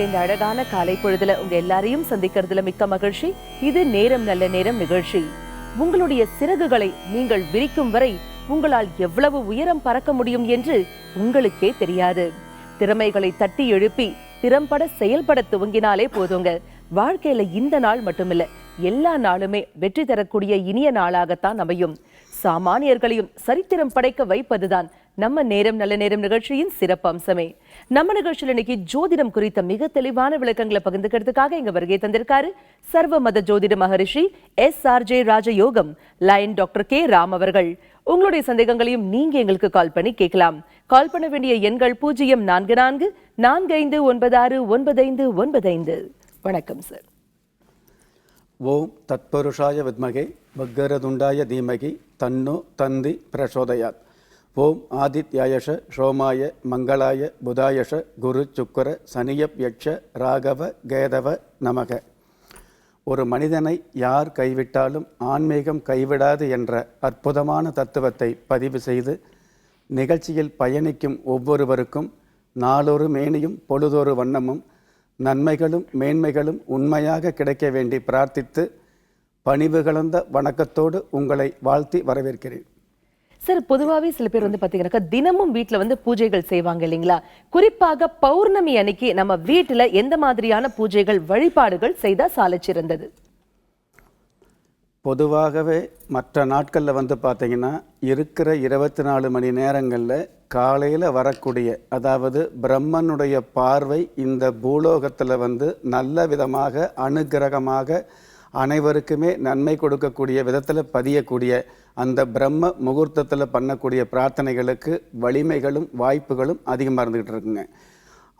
கொடுத்த இந்த அழகான காலை பொழுதுல உங்க எல்லாரையும் சந்திக்கிறதுல மிக்க மகிழ்ச்சி. இது நேரம் நல்ல நேரம் நிகழ்ச்சி. உங்களுடைய சிறகுகளை நீங்கள் விரிக்கும் வரை உங்களால் எவ்வளவு உயரம் பறக்க முடியும் என்று உங்களுக்கே தெரியாது. திறமைகளை தட்டி எழுப்பி திறம்பட செயல்பட துவங்கினாலே போதுங்க. வாழ்க்கையில இந்த நாள் மட்டுமில்ல, எல்லா நாளுமே வெற்றி தரக்கூடிய இனிய நாளாகத்தான் அமையும். சாமானியர்களையும் சரித்திரம் படைக்க வைப்பதுதான் நம்ம நேரம் நல்ல நேரம் நிகழ்ச்சியின் சிறப்பு அம்சமே. நம்ம நிகழ்ச்சியில் இன்னைக்கு ஜோதிடம் குறித்த மிக தெளிவான விளக்கங்களை பகிர்ந்துக்கிறதுக்காக இங்க வருகை தந்திருக்காரு சர்வ மத ஜோதிட மகரிஷி SRJ ராஜயோகம் லைன் டாக்டர் K ராம் அவர்கள். உங்களுடைய சந்தேகங்களையும் நீங்க எங்களுக்கு கால் பண்ணி கேட்கலாம். கால் பண்ண வேண்டிய எண்கள் 0444596955. வணக்கம் சார். ஓம் தத்பருஷாய வித்மகே வக்கரதுண்டாய தீமகி தன்னோ தந்தி பிரசோதயாத். ஓம் ஆதித்யாயஷ சோமாய மங்களாய புதாயஷ குரு சுக்கர சனியப்யட்ச ராகவ கேதவ நமக. ஒரு மனிதனை யார் கைவிட்டாலும் ஆன்மீகம் கைவிடாது என்ற அற்புதமான தத்துவத்தை பதிவு செய்து நிகழ்ச்சியில் பயணிக்கும் ஒவ்வொருவருக்கும் நாளொரு மேனியும் பொழுதொரு வண்ணமும் நன்மைகளும் மேன்மைகளும் உண்மையாக கிடைக்க வேண்டி பிரார்த்தித்து பணிவு கலந்த வணக்கத்தோடு உங்களை வாழ்த்தி வரவேற்கிறேன். சார், பொதுவாகவே சில பேர் பாத்தீங்கன்னாக்கா தினமும் வீட்டுல பூஜைகள் செய்வாங்க இல்லைங்களா? குறிப்பாக பௌர்ணமி அன்னைக்கு நம்ம வீட்டுல எந்த மாதிரியான பூஜைகள் வழிபாடுகள் செய்தா சாலச்சிறந்தது? பொதுவாகவே மற்ற நாட்களில் பார்த்தீங்கன்னா இருக்கிற 24 மணி நேரங்களில் காலையில் வரக்கூடிய, அதாவது பிரம்மனுடைய பார்வை இந்த பூலோகத்தில் நல்ல விதமாக அனுக்கிரகமாக அனைவருக்குமே நன்மை கொடுக்கக்கூடிய விதத்தில் பதியக்கூடிய அந்த பிரம்ம முகூர்த்தத்தில் பண்ணக்கூடிய பிரார்த்தனைகளுக்கு வலிமைகளும் வாய்ப்புகளும் அதிகமாக இருந்துக்கிட்டு இருக்குங்க.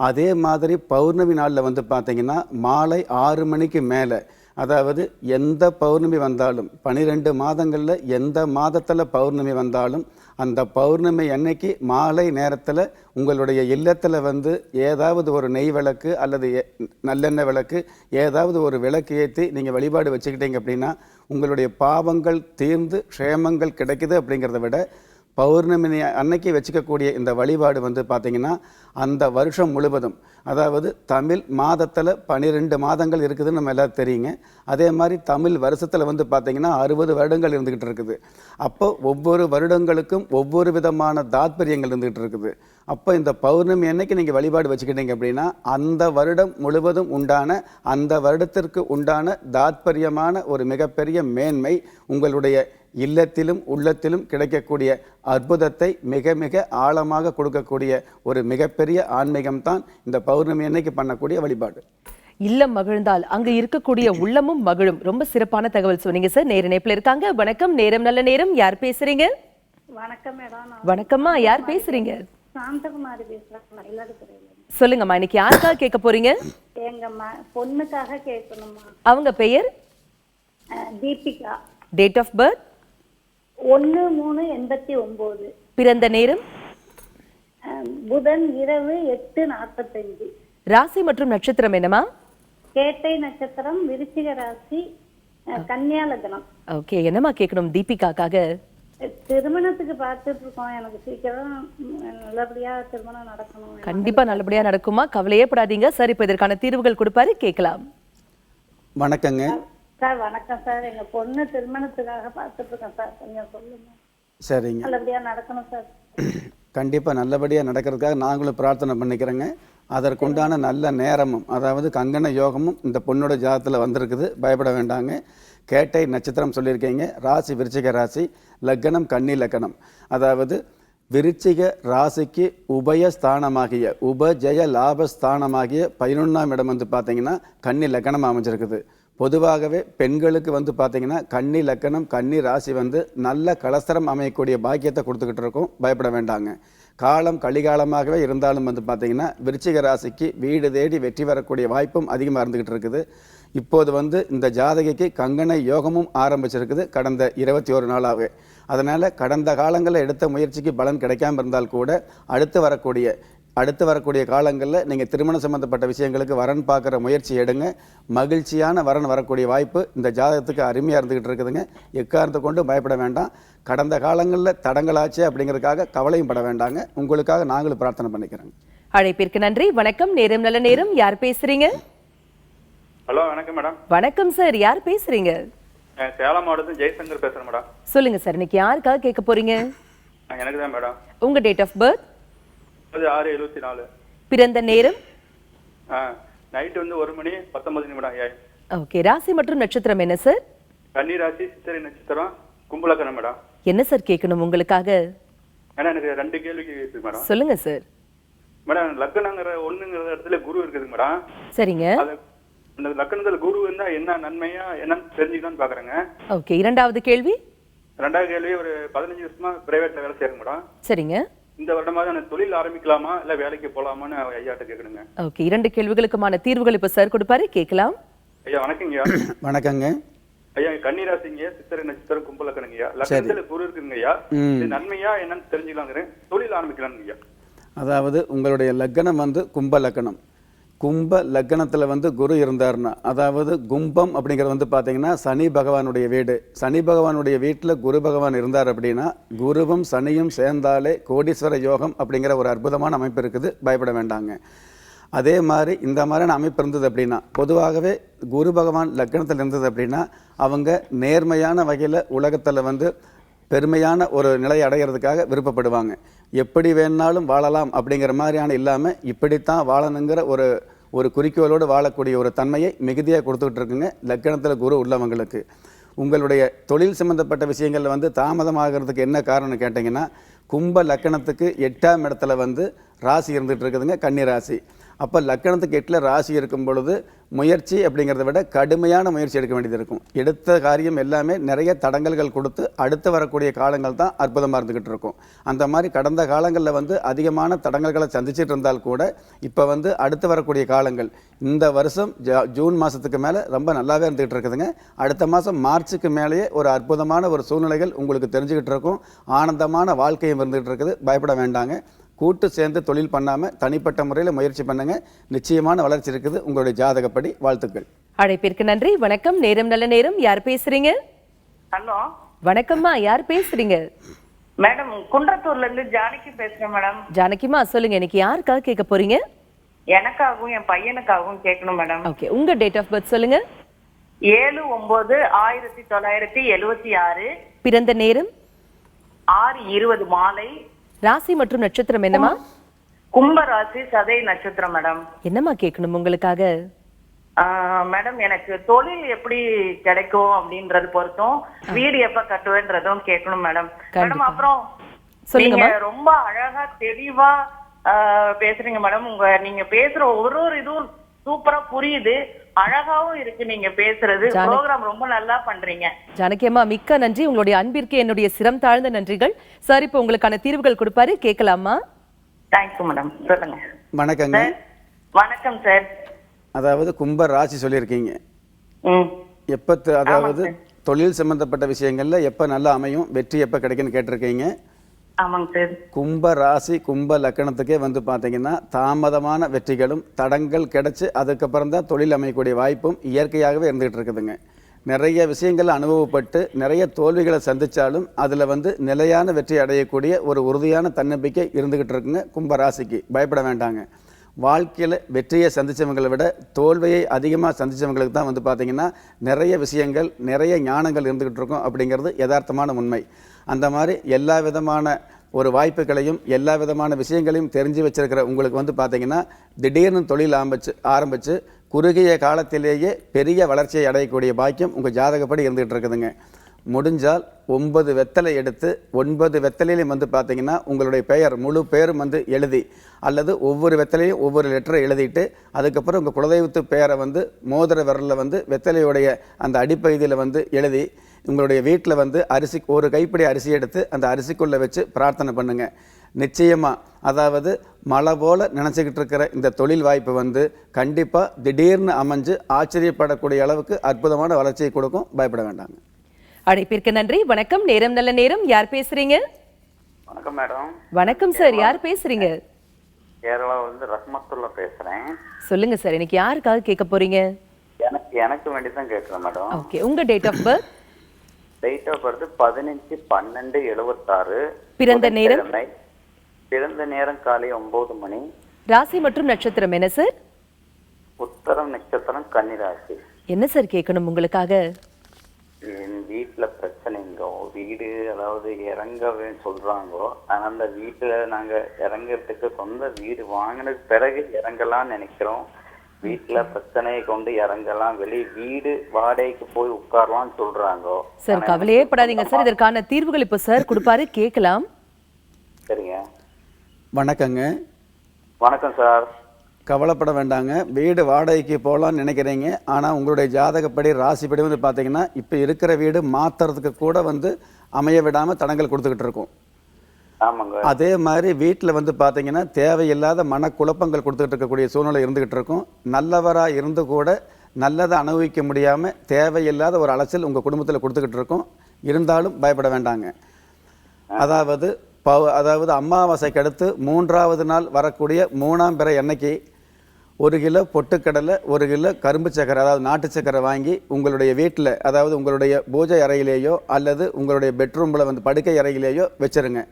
அதே மாதிரி பௌர்ணமி நாளில் பார்த்தீங்கன்னா மாலை 6 மணிக்கு மேலே, அதாவது எந்த பௌர்ணமி வந்தாலும் 12 மாதங்களில் எந்த மாதத்தில் பௌர்ணமி வந்தாலும் அந்த பௌர்ணமி அன்னைக்கு மாலை நேரத்தில் உங்களுடைய இல்லத்தில் ஏதாவது ஒரு நெய் விளக்கு அல்லது நல்லெண்ணெய் விளக்கு ஏதாவது ஒரு விளக்கு ஏற்றி நீங்கள் வழிபாடு வச்சுக்கிட்டீங்க அப்படின்னா உங்களுடைய பாவங்கள் தீர்ந்து க்ஷேமங்கள் கிடைக்குது. அப்படிங்கிறத விட பௌர்ணமி அன்னைக்கு வச்சுக்கக்கூடிய இந்த வழிபாடு பார்த்தீங்கன்னா அந்த வருஷம் முழுவதும், அதாவது தமிழ் மாதத்தில் 12 மாதங்கள் இருக்குதுன்னு நம்ம எல்லோரும் தெரியுங்க. அதே மாதிரி தமிழ் வருஷத்தில் பார்த்தீங்கன்னா 60 வருடங்கள் இருந்துக்கிட்டு இருக்குது. அப்போ ஒவ்வொரு வருடங்களுக்கும் ஒவ்வொரு விதமான தாத்பரியங்கள் இருந்துக்கிட்டு இருக்குது. அப்போ இந்த பௌர்ணமி அன்னைக்கு நீங்கள் வழிபாடு வச்சுக்கிட்டீங்க அப்படின்னா அந்த வருடம் முழுவதும் உண்டான அந்த வருடத்திற்கு உண்டான தாத்பரியமான ஒரு மிகப்பெரிய மேன்மை உங்களுடைய இல்லத்திலும் உள்ளத்திலும் கிடைக்கக்கூடிய அற்புதத்தை மிக மிக ஆழமாக கொடுக்கக்கூடிய ஒரு மிகப்பெரிய ஆன்மீகம்தான் இந்த பௌர்ணமி அன்னைக்கு பண்ணக்கூடிய வழிபாடு. இல்லம் மகிழ்ந்தால் அங்கு இருக்கக்கூடிய உள்ளமும் மகிழும். ரொம்ப சிறப்பான தகவல் சொன்னீங்க சார். நேர இணைப்புல இருக்காங்க. வணக்கம், நேரம் நல்ல நேரம். யார் பேசுறீங்க? வணக்கம் மேடம். வணக்கம்மா, யார் பேசுறீங்க? சாந்தகுமாரி பேசுறேன், மயிலாடுதுறையில. சொல்லுங்கம்மா, இன்னைக்கு யாருக்காக கேட்க போறீங்க? எங்க பொண்ணுக்காக கேட்கணுமா. அவங்க பெயர்? தீபிகா. Date of birth? 1/3/89. பிறந்த நேரம்? புதன் இரவு 8:45. ராசி மற்றும் நட்சத்திரம் என்னமா? கேட்டை நட்சத்திரம், விருச்சிக ராசி, கன்னியா லக்னம். ஓகே, என்னமா கேட்கணும் தீபிகாக்காக? திருமணத்துக்கு பார்த்துட்டு இருக்கோம். எனக்கு சீக்கிரம் நல்லபடியா திருமணம் நடக்கணும். கண்டிப்பா நல்லபடியா நடக்குமா, கவலையே படாதீங்க. சார், இப்ப இதற்கான தீர்வுகள் கொடுப்பாரு, கேட்கலாம். வணக்கங்க சார். வணக்கம் சார். எங்க பொண்ணு திருமணத்துக்காக பார்த்துட்டு இருக்கேன் சார், கொஞ்சம் சொல்லுங்க. சரிங்க, நல்லபடியா நடக்கணும் சார். கண்டிப்பாக நல்லபடியாக நடக்கிறதுக்காக நாங்களும் பிரார்த்தனை பண்ணிக்கிறோங்க. அதற்குண்டான நல்ல நேரமும், அதாவது கங்கண யோகமும் இந்த பொண்ணோட ஜாதகத்தில் வந்திருக்குது. பயப்பட வேண்டாங்க. கேட்டை நட்சத்திரம் சொல்லியிருக்கீங்க. ராசி விருச்சிக ராசி, லக்னம் கன்னி லக்னம். அதாவது விருச்சிக ராசிக்கு உபயஸ்தானமாகிய உபஜய லாபஸ்தானமாகிய 11ஆம் இடம் பார்த்தீங்கன்னா கன்னி லக்னம் அமைஞ்சிருக்குது. பொதுவாகவே பெண்களுக்கு பார்த்தீங்கன்னா கன்னி லக்கணம் கன்னி ராசி நல்ல கலஸ்தரம் அமையக்கூடிய பாக்கியத்தை கொடுத்துக்கிட்டு இருக்கும். பயப்பட வேண்டாங்க. காலம் கலிகாலமாகவே இருந்தாலும் பார்த்தீங்கன்னா விருச்சிக ராசிக்கு வீடு தேடி வெற்றி வரக்கூடிய வாய்ப்பும் அதிகமாக இருந்துக்கிட்டு இருக்குது. இப்போது இந்த ஜாதகிக்கு கங்கண யோகமும் ஆரம்பிச்சிருக்குது கடந்த 21 நாளாகவே. அதனால் கடந்த காலங்களில் எடுத்த முயற்சிக்கு பலன் கிடைக்காமல் இருந்தால் கூட அடுத்து வரக்கூடிய காலங்களில் நீங்கள் திருமணம் சம்பந்தப்பட்ட விஷயங்களுக்கு வரன் பார்க்குற முயற்சி எடுங்க. மகிழ்ச்சியான வரன் வரக்கூடிய வாய்ப்பு இந்த ஜாதகத்துக்கு அருமையாக இருந்துக்கிட்டு இருக்குதுங்க. எக்காரணத்தை கொண்டு பயப்பட வேண்டாம். கடந்த காலங்களில் தடங்களாச்சு அப்படிங்கிறதுக்காக கவலையும் பட வேண்டாங்க. உங்களுக்காக நாங்களும் பிரார்த்தனை பண்ணிக்கிறோங்க. அழைப்பிற்கு நன்றி. வணக்கம், நேரம் நல்ல நேரம். யார் பேசுறீங்க? ஹலோ, வணக்கம் மேடம். வணக்கம் சார், யார் பேசுறீங்க? சேலம் மாவட்டத்தில் ஜெய்சங்கர் பேசுறேன் மேடம். சொல்லுங்க சார், இன்னைக்கு யாருக்காக கேட்க போறீங்க? எனக்கு தான் மேடம். உங்க டேட் ஆஃப் பர்த்? 6/74. பிறந்த நேரம்? நைட் வந்து 1 மணி 19 நிமிடம். ஓகே. ராசி மற்றும் நட்சத்திரம் என்ன சார்? கன்னி ராசி, சித்திரை நட்சத்திரம், கும்பலக்கணம் மேடம். என்ன சார் கேட்கணும் உங்களுக்காக? மேடம் எனக்கு 2 கேள்விக்கு இருக்கு மேடம். சொல்லுங்க சார். மேடம், லக்னங்கிற 1ங்கிற இடத்துல குரு இருக்குதுங்க மேடம். சரிங்க. அந்த லக்னத்துல குரு இருந்தா என்ன நன்மையா என்னன்னு தெரிஞ்சுக்கலாம்னு பாக்குறேங்க. ஓகே. இரண்டாவது கேள்வி? ரெண்டாவது கேள்வி, ஒரு 15 வருஷமா பிரைவேட்ல வேலை செய்யறேங்க மேடம். சரிங்க. இந்த வருடமாவது எனக்கு தொழில் ஆரம்பிக்கலாமா இல்ல வேலைக்கு போலாமான்னு ஐயாட்ட கேட்கணுங்க. ஓகே. 2 கேள்விகளுக்குமான தீர்வுகள் இப்ப சார் கொடுப்பாரு, கேட்கலாம். ஐயா வணக்கங்க. வணக்கங்க ஐயா. கன்னி ராசிங்க, சித்திரை நட்சத்திரம், கும்பலக்கணங்கய்யா. லக்னத்துல குரு இருக்குங்கய்யா. இது நன்மையா என்னன்னு தெரிஞ்சுக்கலாங்கிறேன். தொழில் ஆரம்பிக்கலாம்ங்கய்யா. அதாவது உங்களுடைய லக்னம் வந்து கும்ப லக்னம். கும்ப லக்னத்தில் வந்து குரு இருந்தார்னா, அதாவது கும்பம் அப்படிங்கிறது வந்து பார்த்தீங்கன்னா சனி பகவானுடைய வீடு. சனி பகவானுடைய வீட்டில் குரு பகவான் இருந்தார் அப்படின்னா குருவும் சனியும் சேர்ந்தாலே கோடீஸ்வர யோகம் அப்படிங்கிற ஒரு அற்புதமான அமைப்பு இருக்குது, பயப்பட வேண்டாங்க. அதே மாதிரி இந்த மாதிரியான அமைப்பு இருந்தது அப்படின்னா, பொதுவாகவே குரு பகவான் லக்னத்தில் இருந்தது அப்படின்னா அவங்க நேர்மையான வகையில் உலகத்தில் வந்து பெருமையான ஒரு நிலையை அடைகிறதுக்காக விருப்பப்படுவாங்க. எப்படி வேணாலும் வாழலாம் அப்படிங்கிற மாதிரியான இல்லாமல் இப்படித்தான் வாழணுங்கிற ஒரு குறிக்கோளோடு வாழக்கூடிய ஒரு தன்மையை மிகுதியாக கொடுத்துக்கிட்டு இருக்குங்க லக்னத்தில் குரு உள்ளவங்களுக்கு. உங்களுடைய தொழில் சம்பந்தப்பட்ட விஷயங்களில் வந்து தாமதமாகிறதுக்கு என்ன காரணம்னு கேட்டிங்கன்னா, கும்ப லக்கணத்துக்கு 8ஆம் இடத்துல வந்து ராசி இருந்துகிட்டு இருக்குதுங்க, கன்னி ராசி. அப்போ லக்கணத்துக்கு 8ல் ராசி இருக்கும் பொழுது முயற்சி அப்படிங்கிறத விட கடுமையான முயற்சி எடுக்க வேண்டியது இருக்கும். எடுத்த காரியம் எல்லாமே நிறைய தடங்கல்கள் கொடுத்து அடுத்து வரக்கூடிய காலங்கள் தான் அற்புதமாக இருந்துக்கிட்டு இருக்கும். அந்த மாதிரி கடந்த காலங்களில் வந்து அதிகமான தடங்கல்களை சந்திச்சுட்டு இருந்தால் கூட இப்போ வந்து அடுத்து வரக்கூடிய காலங்கள் இந்த வருஷம் ஜூன் மாதத்துக்கு மேலே ரொம்ப நல்லாவே இருந்துகிட்டு இருக்குதுங்க. அடுத்த மாதம் மார்ச்சுக்கு மேலேயே ஒரு அற்புதமான ஒரு சூழ்நிலைகள் உங்களுக்கு தெரிஞ்சுக்கிட்டு இருக்கும். ஆனந்தமான வாழ்க்கையும் இருந்துகிட்டு இருக்குது, பயப்பட வேண்டாங்க. கூட்டு சேர்ந்து தொழில் பண்ணாமல் தனிப்பட்ட முறையில் முயற்சி பண்ணுங்க, நிச்சயமான வளர்ச்சி இருக்குது உங்களுடைய ஜாதகப்படி. வாழ்த்துக்கள். அழைப்பிற்கு நன்றி. வணக்கம், நேரம் நல்ல நேரம். யார் பேசுறீங்க? ஹலோ, வணக்கம்மா, யார் பேசுறீங்க? மேடம் குன்றத்தூர்ல இருந்து ஜானகி பேசுறேன் மேடம். ஜானகிமா, சொல்லுங்க, இன்னைக்கு யாருக்காக கேட்க போறீங்க? எனக்காகவும் என் பையனுக்காகவும் கேட்கணும் மேடம். ஓகே. உங்க டேட் ஆஃப் பர்த் சொல்லுங்க. 7/9/1976. பிறந்த நேரம்? 6:20 மாலை. ராசி மற்றும் நட்சத்திரம் என்னமா? கும்ப ராசி, சதய நட்சத்திரம் மேடம். என்னமா கேட்கணும் உங்களுக்காக? மேடம், எனக்கு தொழில் எப்படி கிடைக்கும் அப்படின்றது பொறுத்தும் வீடு எப்ப கட்டுவேன்றதும் கேட்கணும் மேடம். மேடம், அப்புறம் நீங்க ரொம்ப அழகா தெளிவா பேசுறீங்க மேடம். நீங்க பேசுற ஒரு இதுவும் சூப்பரா புரியுது, அழகாவும் இருக்கு. நீங்க பேசுறது ப்ரோகிராம் ரொம்ப நல்லா பண்றீங்க. ஜானகி அம்மா, மிக்க நன்றி. உங்களுடைய அன்பிற்கு என்னுடைய சிரம் தாழ்ந்த நன்றிகள். சார், இப்போ உங்களுக்கான தீர்வுகள் கொடுப்பாரு, கேட்கலாமா? Thank you madam. சொல்லுங்க. வணக்கங்க. வணக்கம் சார். அதாவது கும்ப ராசி சொல்லியிருக்கீங்க. எப்போ அதாவது தொழில் சம்பந்தப்பட்ட விஷயங்கள்ல எப்போ நல்லா அமையும், வெற்றி எப்போ கிடைக்குன்னு கேட்டிருக்கீங்க. ஆமாங்க சார். கும்ப ராசி கும்ப லக்கணத்துக்கே வந்து பார்த்தீங்கன்னா தாமதமான வெற்றிகளும் தடங்கள் கிடைச்சி அதுக்கப்புறம் தான் தொழில் அமையக்கூடிய வாய்ப்பும் இயற்கையாகவே இருந்துகிட்டு இருக்குதுங்க. நிறைய விஷயங்கள் அனுபவப்பட்டு நிறைய தோல்விகளை சந்தித்தாலும் அதில் வந்து நிலையான வெற்றி அடையக்கூடிய ஒரு உறுதியான தன்னம்பிக்கை இருந்துகிட்டு இருக்குங்க கும்ப ராசிக்கு. பயப்பட வேண்டாங்க. வாழ்க்கையில் வெற்றியை சந்தித்தவங்களை விட தோல்வியை அதிகமாக சந்தித்தவங்களுக்கு தான் வந்து பார்த்திங்கன்னா நிறைய விஷயங்கள் நிறைய ஞானங்கள் இருந்துக்கிட்டு இருக்கும் அப்படிங்கிறது யதார்த்தமான உண்மை. அந்த மாதிரி எல்லா விதமான ஒரு வாய்ப்புகளையும் எல்லா விதமான விஷயங்களையும் தெரிஞ்சு வச்சிருக்கிற உங்களுக்கு வந்து பார்த்திங்கன்னா திடீர்னு தொழில் ஆரம்பித்து குறுகிய காலத்திலேயே பெரிய வளர்ச்சியை அடையக்கூடிய பாக்கியம் உங்கள் ஜாதகப்படி இருந்துகிட்டு இருக்குதுங்க. முடிஞ்சால் 9 வெத்தலை எடுத்து 9 வெத்தலையிலையும் வந்து பார்த்தீங்கன்னா உங்களுடைய பெயர் முழு பேரும் வந்து எழுதி அல்லது ஒவ்வொரு வெத்தலையும் ஒவ்வொரு லெட்டரை எழுதிட்டு அதுக்கப்புறம் உங்கள் குலதெய்வத்து பெயரை வந்து மோதிர விரலில் வந்து வெத்தலையுடைய அந்த அடிப்பகுதியில் வந்து எழுதி உங்களுடைய வீட்டில் வந்து அரிசி ஒரு கைப்பிடி அரிசி எடுத்து அந்த அரிசிக்குள்ளே வச்சு பிரார்த்தனை பண்ணுங்க. நிச்சயமாக அதாவது மழை போல் நினச்சிக்கிட்டு இருக்கிற இந்த தொழில் வாய்ப்பு வந்து கண்டிப்பாக திடீர்னு அமைஞ்சு ஆச்சரியப்படக்கூடிய அளவுக்கு அற்புதமான வளர்ச்சியை கொடுக்கும். பயப்பட வேண்டாங்க. அழைப்பிற்கு நன்றி. வணக்கம், நேரம் நல்ல நேரம். யார் பேசுறீங்க? வணக்கம் மேடம். வணக்கம் சார், யார் பேசுறீங்க? கேரளா வந்து ரஹ்மத்துல்லா பேசுறேன். சொல்லுங்க சார், இன்னைக்கு யாருக்காக கேட்க போறீங்க? எனக்கு வேண்டி தான் கேட்கிறேன் மேடம். ஓகே. உங்க date of birth? Date of birth 15/12/76. பிறந்த நேரம்? பிறந்த நேரம் காலை 9 மணி. ராசி மற்றும் நட்சத்திரம் என்ன சார்? உத்தரம் நட்சத்திரம் கன்னிராசி. என்ன சார் கேட்கணும் உங்களுக்காக? என் வீட்டுல பிரச்சனைங்கோ, வீடு அதாவது இறங்கவேன்னு சொல்றாங்கோ. ஆனா அந்த வீட்டுல நாங்க இறங்குறதுக்கு சொந்த வீடு வாங்கின பிறகு இறங்கலாம்னு நினைக்கிறோம். வீட்டுல பிரச்சனையை கொண்டு இறங்கலாம், வெளியே வீடு வாடகைக்கு போய் உட்காரலாம்னு சொல்றாங்கோ. சார் கவலையே படாதீங்க சார், இதற்கான தீர்வுகள் இப்போ சார் கொடுப்பாரு, கேட்கலாம். சரிங்க. வணக்கங்க. வணக்கம் சார். கவலைப்பட வேண்டாங்க. வீடு வாடகைக்கு போகலான்னு நினைக்கிறீங்க. ஆனால் உங்களுடைய ஜாதகப்படி ராசிப்படி வந்து பார்த்தீங்கன்னா இப்போ இருக்கிற வீடு மாற்றுறதுக்கு கூட வந்து அமைய விடாமல் தடங்கள் கொடுத்துக்கிட்டு இருக்கும். ஆமாங்க. அதே மாதிரி வீட்டில் வந்து பார்த்தீங்கன்னா தேவையில்லாத மனக்குழப்பங்கள் கொடுத்துக்கிட்டு இருக்கக்கூடிய சூழ்நிலை இருந்துகிட்டு இருக்கும். நல்லவராக இருந்து கூட நல்லதை அனுபவிக்க முடியாமல் தேவையில்லாத ஒரு அலைச்சல் உங்கள் குடும்பத்தில் கொடுத்துக்கிட்டு இருக்கும். இருந்தாலும் பயப்பட வேண்டாங்க. அதாவது அமாவாசைக்கு அடுத்து 3வது நாள் வரக்கூடிய 3ஆம் பிறை அன்னைக்கு 1 கிலோ பொட்டுக்கடலை, 1 கிலோ கரும்பு சக்கரை, அதாவது நாட்டு சக்கரை வாங்கி உங்களுடைய வீட்டில், அதாவது உங்களுடைய பூஜை அறையிலேயோ அல்லது உங்களுடைய பெட்ரூமில் வந்து படுக்கை அறையிலேயோ வச்சுருங்க.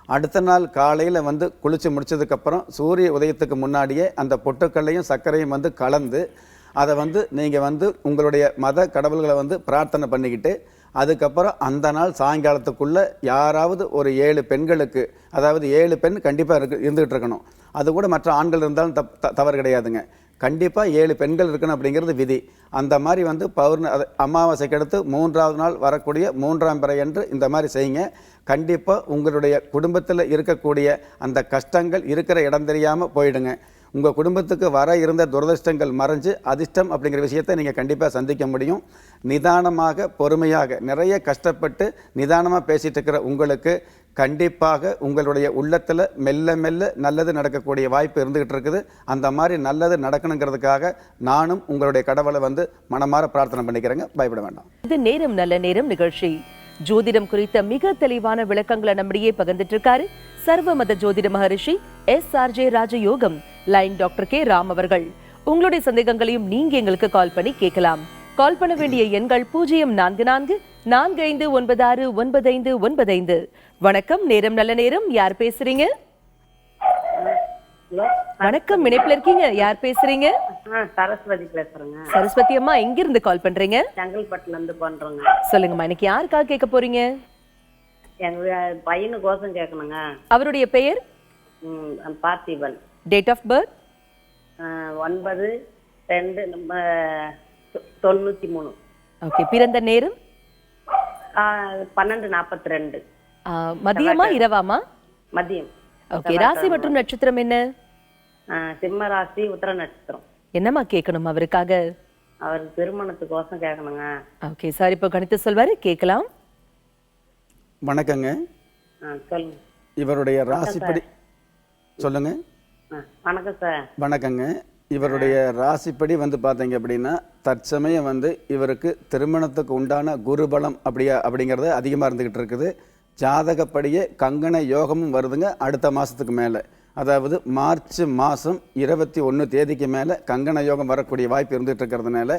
அடுத்த நாள் காலையில் வந்து குளித்து முடிச்சதுக்கப்புறம் சூரிய உதயத்துக்கு முன்னாடியே அந்த பொட்டுக்கல்லையும் சர்க்கரையும் வந்து கலந்து அதை வந்து நீங்கள் வந்து உங்களுடைய மத கடவுள்களை வந்து பிரார்த்தனை பண்ணிக்கிட்டு அதுக்கப்புறம் அந்த நாள் சாயங்காலத்துக்குள்ளே யாராவது ஒரு 7 பெண்களுக்கு, அதாவது 7 பெண் கண்டிப்பாக இருந்துகிட்டு இருக்கணும். அது கூட மற்ற ஆண்கள் இருந்தாலும் தவறு கிடையாதுங்க. கண்டிப்பாக 7 பெண்கள் இருக்கணும் அப்படிங்கிறது விதி. அந்த மாதிரி வந்து அமாவாசைக்கு அடுத்து 3வது நாள் வரக்கூடிய 3ஆம் பிறை என்று இந்த மாதிரி செய்யுங்க. கண்டிப்பாக உங்களுடைய குடும்பத்தில் இருக்கக்கூடிய அந்த கஷ்டங்கள் இருக்கிற இடம் தெரியாமல் போயிடுங்க. உங்கள் குடும்பத்துக்கு வர இருந்த துரதிர்ஷ்டங்கள் மறைஞ்சு அதிர்ஷ்டம் அப்படிங்கிற விஷயத்தை நீங்கள் கண்டிப்பாக சந்திக்க முடியும். நிதானமாக பொறுமையாக நிறைய கஷ்டப்பட்டு நிதானமாக பேசிகிட்டு இருக்கிற உங்களுக்கு கண்டிப்பாக உங்களுடைய உள்ளத்தில் மெல்ல மெல்ல நல்லது நடக்கக்கூடிய வாய்ப்பு இருந்துகிட்டு இருக்குது. அந்த மாதிரி நல்லது நடக்கணுங்கிறதுக்காக நானும் உங்களுடைய கடவுளை வந்து மனமாற பிரார்த்தனை பண்ணிக்கிறேங்க. பயப்பட வேண்டாம். இது நேரம் நல்ல நேரம் நிகழ்ச்சி. ஜோதிடம் குறித்த மிக தெளிவான விளக்கங்களை நம்மிடையே பகிர்ந்துட்டு இருக்காரு சர்வமத ஜோதிட மகரிஷி SRJ ராஜயோகம் லைன் டாக்டர் K ராம் அவர்கள். உங்களுடைய சந்தேகங்களையும் நீங்க எங்களுக்கு கால் பண்ணி கேட்கலாம். கால் பண்ண வேண்டிய எண்கள் 0444596995. வணக்கம், நேரம் நல்ல நேரம். யார் பேசுறீங்க? வணக்கம், இணைப்புல இருக்கீங்க. யார் பேசுறீங்க? சரஸ்வதி பேசுறேங்க. சரஸ்வதி அம்மா, எங்க இருந்து கால் பண்றீங்க? செங்கல்பட்டுல இருந்து பண்றோங்க. சொல்லுங்கம்மா, இன்னைக்கு யாருக்காக கேட்க போறீங்க? எங்க பையனுக்கோசம் கேட்கணுங்க. அவருடைய பெயர்? Parthiban. Date of birth? 9/2/93. Okay. பிறந்த நேரம்? 12:42. மதியமா இரவாமா? மதியம். ஓகே. ராசி மற்றும் நட்சத்திரம் என்ன? சிம்ம ராசி, உத்தர நட்சத்திரம். என்னம்மா கேட்கணும் அவருக்காக? அவருக்கு திருமணத்துக்கோசம் கேட்கணுங்க. ஓகே சார், இப்போ கணித்து சொல்வாரு, கேட்கலாம். வணக்கங்க. சொல்லுங்க. இவருடைய ராசிப்படி சொல்லுங்க. வணக்கம் சார். வணக்கங்க. இவருடைய ராசிப்படி வந்து பார்த்தீங்க அப்படின்னா தற்சமயம் வந்து இவருக்கு திருமணத்துக்கு உண்டான குருபலம் அப்படிங்கிறது அதிகமாக இருந்துக்கிட்டு இருக்குது. ஜாதகப்படியே கங்கண யோகமும் வருதுங்க. அடுத்த மாதத்துக்கு மேலே, அதாவது மார்ச் மாதம் 21 தேதிக்கு மேலே கங்கண யோகம் வரக்கூடிய வாய்ப்பு இருந்துகிட்டு இருக்கிறதுனால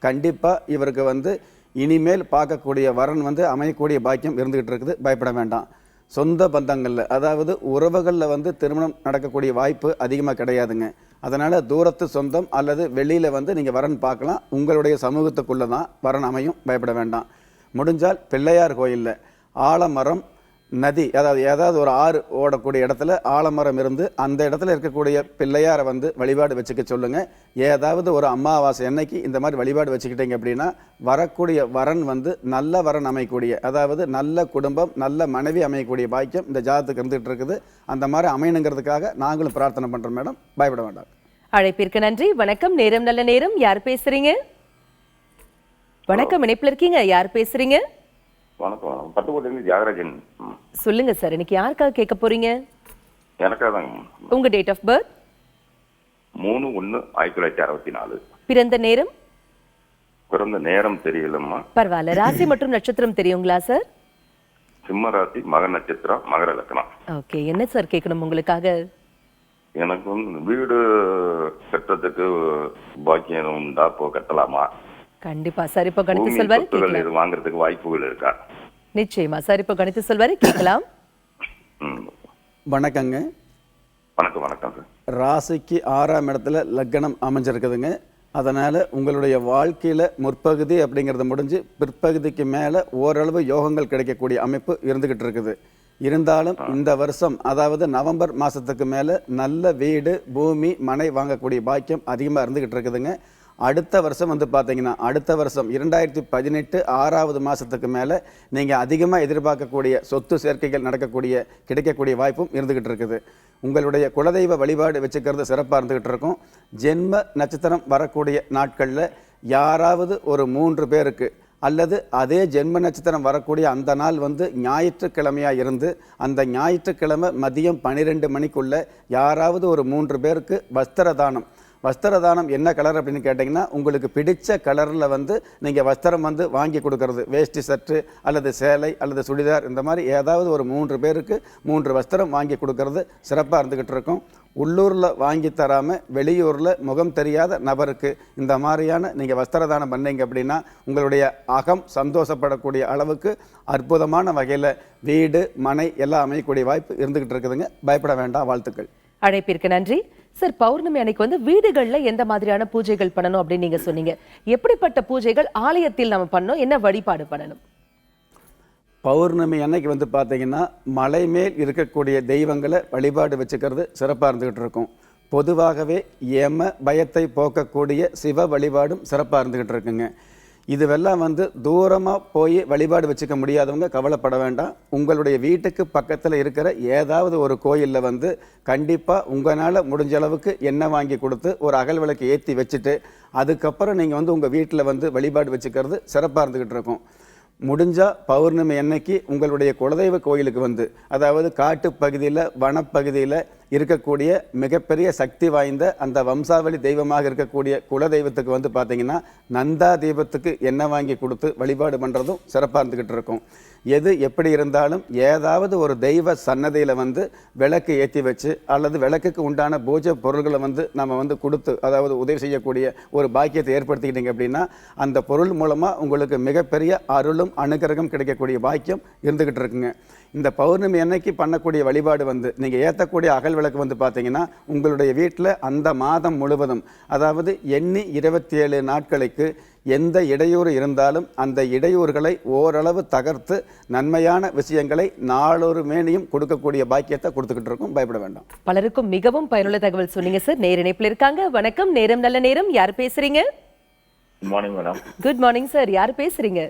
கண்டிப்பாக இவருக்கு வந்து இனிமேல் பார்க்கக்கூடிய வரன் வந்து அமையக்கூடிய பாக்கியம் இருந்துகிட்டு இருக்குது. பயப்பட வேண்டாம். சொந்த பந்தங்களில், அதாவது உறவுகளில் வந்து திருமணம் நடக்கக்கூடிய வாய்ப்பு அதிகமாக கிடையாதுங்க. அதனால் தூரத்து சொந்தம் அல்லது வெளியில் வந்து நீங்கள் வரன் பார்க்கலாம். உங்களுடைய சமூகத்துக்குள்ளே தான் வரன் அமையும். பயப்பட வேண்டாம். முடிஞ்சால் பிள்ளையார் கோயிலில் ஆலமரம், நதி, ஏதாவது ஒரு ஆறு ஓடக்கூடிய இடத்துல ஆலமரம் இருந்து அந்த இடத்துல இருக்கக்கூடிய பிள்ளையாரை வந்து வழிபாடு வச்சுக்க சொல்லுங்கள். ஏதாவது ஒரு அமாவாசை அன்னைக்கு இந்த மாதிரி வழிபாடு வச்சுக்கிட்டீங்க அப்படின்னா வரக்கூடிய வரன் வந்து நல்ல வரன் அமையக்கூடிய, அதாவது நல்ல குடும்பம், நல்ல மனைவி அமையக்கூடிய பாக்கியம் இந்த ஜாதகத்துக்கு இருந்துகிட்டு இருக்குது. அந்த மாதிரி அமையணுங்கிறதுக்காக நாங்களும் பிரார்த்தனை பண்ணுறோம் மேடம். பயப்பட வேண்டாம். அழைப்பிற்கு நன்றி. வணக்கம், நேரம் நல்ல நேரம். யார் பேசுறீங்க? வணக்கம், இணைப்புல இருக்கீங்க. யார் பேசுறீங்க? வணக்கம், பட்டுக்கோட்டையிலிருந்து தியாகராஜன். சொல்லுங்க சார், இன்னைக்கு யாருக்காக கேட்க போறீங்க? எனக்காக தாங்க. உங்க டேட் ஆஃப் பர்த்? 3/1/1964. பிறந்த நேரம்? பிறந்த நேரம் தெரியலம்மா. பரவாயில்ல. ராசி மற்றும் நட்சத்திரம் தெரியுங்களா சார்? சிம்ம ராசி, மக நட்சத்திரம், மகர லக்னம். ஓகே. என்ன சார் கேட்கணும் உங்களுக்காக? எனக்கு வந்து வீடு கட்டுறதுக்கு பாக்கியம் உண்டா, போ கட்டலாமா? கண்டிப்பா சார், இப்போ கணித்து சொல்வாரு, கேட்கலாம். இது வாங்குறதுக்கு வாய்ப்புகள் இருக்கா? நிச்சயமா சார், இப்போ கணித்து சொல்வாரு, கேட்கலாம். வணக்கங்க. வணக்கம். வணக்கம் சார். ராசிக்கு 6ஆம் இடத்துல லக்னம் அமைஞ்சிருக்குதுங்க. அதனால் உங்களுடைய வாழ்க்கையில் முற்பகுதி அப்படிங்கிறது முடிஞ்சு பிற்பகுதிக்கு மேலே ஓரளவு யோகங்கள் கிடைக்கக்கூடிய அமைப்பு இருந்துக்கிட்டு இருக்குது. இருந்தாலும் இந்த வருஷம், அதாவது நவம்பர் மாதத்துக்கு மேலே நல்ல வீடு, பூமி, மனை வாங்கக்கூடிய பாக்கியம் அதிகமாக இருந்துக்கிட்டு இருக்குதுங்க. அடுத்த வருஷம் வந்து பார்த்தீங்கன்னா, அடுத்த வருஷம் 2018 6வது மாதத்துக்கு மேலே நீங்கள் அதிகமாக எதிர்பார்க்கக்கூடிய சொத்து சேர்க்கைகள் கிடைக்கக்கூடிய வாய்ப்பும் இருந்துக்கிட்டு இருக்குது. உங்களுடைய குலதெய்வ வழிபாடு வச்சுக்கிறது சிறப்பாக இருந்துக்கிட்டு இருக்கும். ஜென்ம நட்சத்திரம் வரக்கூடிய நாட்களில் யாராவது ஒரு 3 பேருக்கு அல்லது அதே ஜென்ம நட்சத்திரம் வரக்கூடிய அந்த நாள் வந்து ஞாயிற்றுக்கிழமையாக இருந்து அந்த ஞாயிற்றுக்கிழமை மதியம் 12 மணிக்குள்ளே யாராவது ஒரு 3 பேருக்கு வஸ்திரதானம் என்ன கலர் அப்படின்னு கேட்டிங்கன்னா, உங்களுக்கு பிடித்த கலரில் வந்து நீங்கள் வஸ்திரம் வந்து வாங்கி கொடுக்கறது, வேஷ்டி சற்று அல்லது சேலை அல்லது சுடிதார், இந்த மாதிரி ஏதாவது ஒரு 3 பேருக்கு 3 வஸ்திரம் வாங்கி கொடுக்கறது சிறப்பாக இருந்துக்கிட்டு இருக்கும். உள்ளூரில் வாங்கி தராமல் வெளியூரில் முகம் தெரியாத நபருக்கு இந்த மாதிரியான நீங்கள் வஸ்திரதானம் பண்ணீங்க அப்படின்னா உங்களுடைய அகம் சந்தோஷப்படக்கூடிய அளவுக்கு அற்புதமான வகையில் வீடு, மனை எல்லாம் அமையக்கூடிய வாய்ப்பு இருந்துக்கிட்டு இருக்குதுங்க. பயப்பட வேண்டாம். வாழ்த்துக்கள். அழைப்பிற்கு நன்றி சார். பௌர்ணமி அன்னைக்கு வந்து வீடுகளில் எந்த மாதிரியான பூஜைகள் பண்ணணும் அப்படின்னு நீங்க சொன்னீங்க. எப்படிப்பட்ட பூஜைகள் ஆலயத்தில் நம்ம பண்ணணும், என்ன வழிபாடு பண்ணணும்? பௌர்ணமி அன்னைக்கு வந்து பார்த்தீங்கன்னா, மலை மேல் இருக்கக்கூடிய தெய்வங்களை வழிபாடு வச்சுக்கிறது சிறப்பாக இருந்துக்கிட்டு இருக்கும். பொதுவாகவே யம பயத்தை போக்கக்கூடிய சிவ வழிபாடும் சிறப்பாக இருந்துக்கிட்டு இருக்குங்க. இதுவெல்லாம் வந்து தூரமாக போய் வழிபாடு வச்சுக்க முடியாதவங்க கவலைப்பட வேண்டாம். உங்களுடைய வீட்டுக்கு பக்கத்தில் இருக்கிற ஏதாவது ஒரு கோயிலில் வந்து கண்டிப்பாக உங்களால் முடிஞ்ச அளவுக்கு எண்ணெய் வாங்கி கொடுத்து ஒரு அகல் விளக்கு ஏற்றி வச்சுட்டு அதுக்கப்புறம் நீங்கள் வந்து உங்கள் வீட்டில் வந்து வழிபாடு வச்சுக்கிறது சிறப்பாக இருந்துக்கிட்டு இருக்கும். முடிஞ்சால் பௌர்ணமி அன்னைக்கு உங்களுடைய குலதெய்வ கோயிலுக்கு வந்து, அதாவது காட்டு பகுதியில் வனப்பகுதியில் இருக்கக்கூடிய மிகப்பெரிய சக்தி வாய்ந்த அந்த வம்சாவளி தெய்வமாக இருக்கக்கூடிய குலதெய்வத்துக்கு வந்து பார்த்தீங்கன்னா நந்தா தீபத்துக்கு எண்ணெய் வாங்கி கொடுத்து வழிபாடு பண்ணுறதும் சிறப்பாக இருந்துக்கிட்டு இருக்கும். எது எப்படி இருந்தாலும் ஏதாவது ஒரு தெய்வ சன்னதியில் வந்து விளக்கு ஏற்றி வச்சு அல்லது விளக்குக்கு உண்டான பூஜை பொருள்களை வந்து நம்ம வந்து கொடுத்து, அதாவது உதவி செய்யக்கூடிய ஒரு பாக்கியத்தை ஏற்படுத்திக்கிட்டீங்க அப்படின்னா அந்த பொருள் மூலமாக உங்களுக்கு மிகப்பெரிய அருளும் அனுகிரகம் கிடைக்கக்கூடிய பாக்கியம் இருந்துக்கிட்டு இருக்குங்க. இந்த பௌர்ணமி அன்னைக்கு பண்ணக்கூடிய வழிபாடு வந்து நீங்கள் ஏற்றக்கூடிய அகல் விளக்கு வந்து பார்த்தீங்கன்னா உங்களுடைய வீட்டில் அந்த மாதம் முழுவதும், அதாவது எண்ணி 27 நாட்களுக்கு எந்த இடையூறு இருந்தாலும் அந்த இடையூறுகளை ஓரளவு தகர்த்து நன்மையான விஷயங்களை நாளொரு மேனியும் கொடுக்கக்கூடிய பாக்கியத்தை கொடுத்துக்கிட்டு இருக்கும். பயப்பட வேண்டாம். பலருக்கும் மிகவும் பயனுள்ள தகவல் சொன்னீங்க சார். நேர இணைப்பில் இருக்காங்க. வணக்கம். நேரம் நல்ல நேரம். யார் பேசுறீங்க? Good morning madam. Good morning sir. யார் பேசுறீங்க?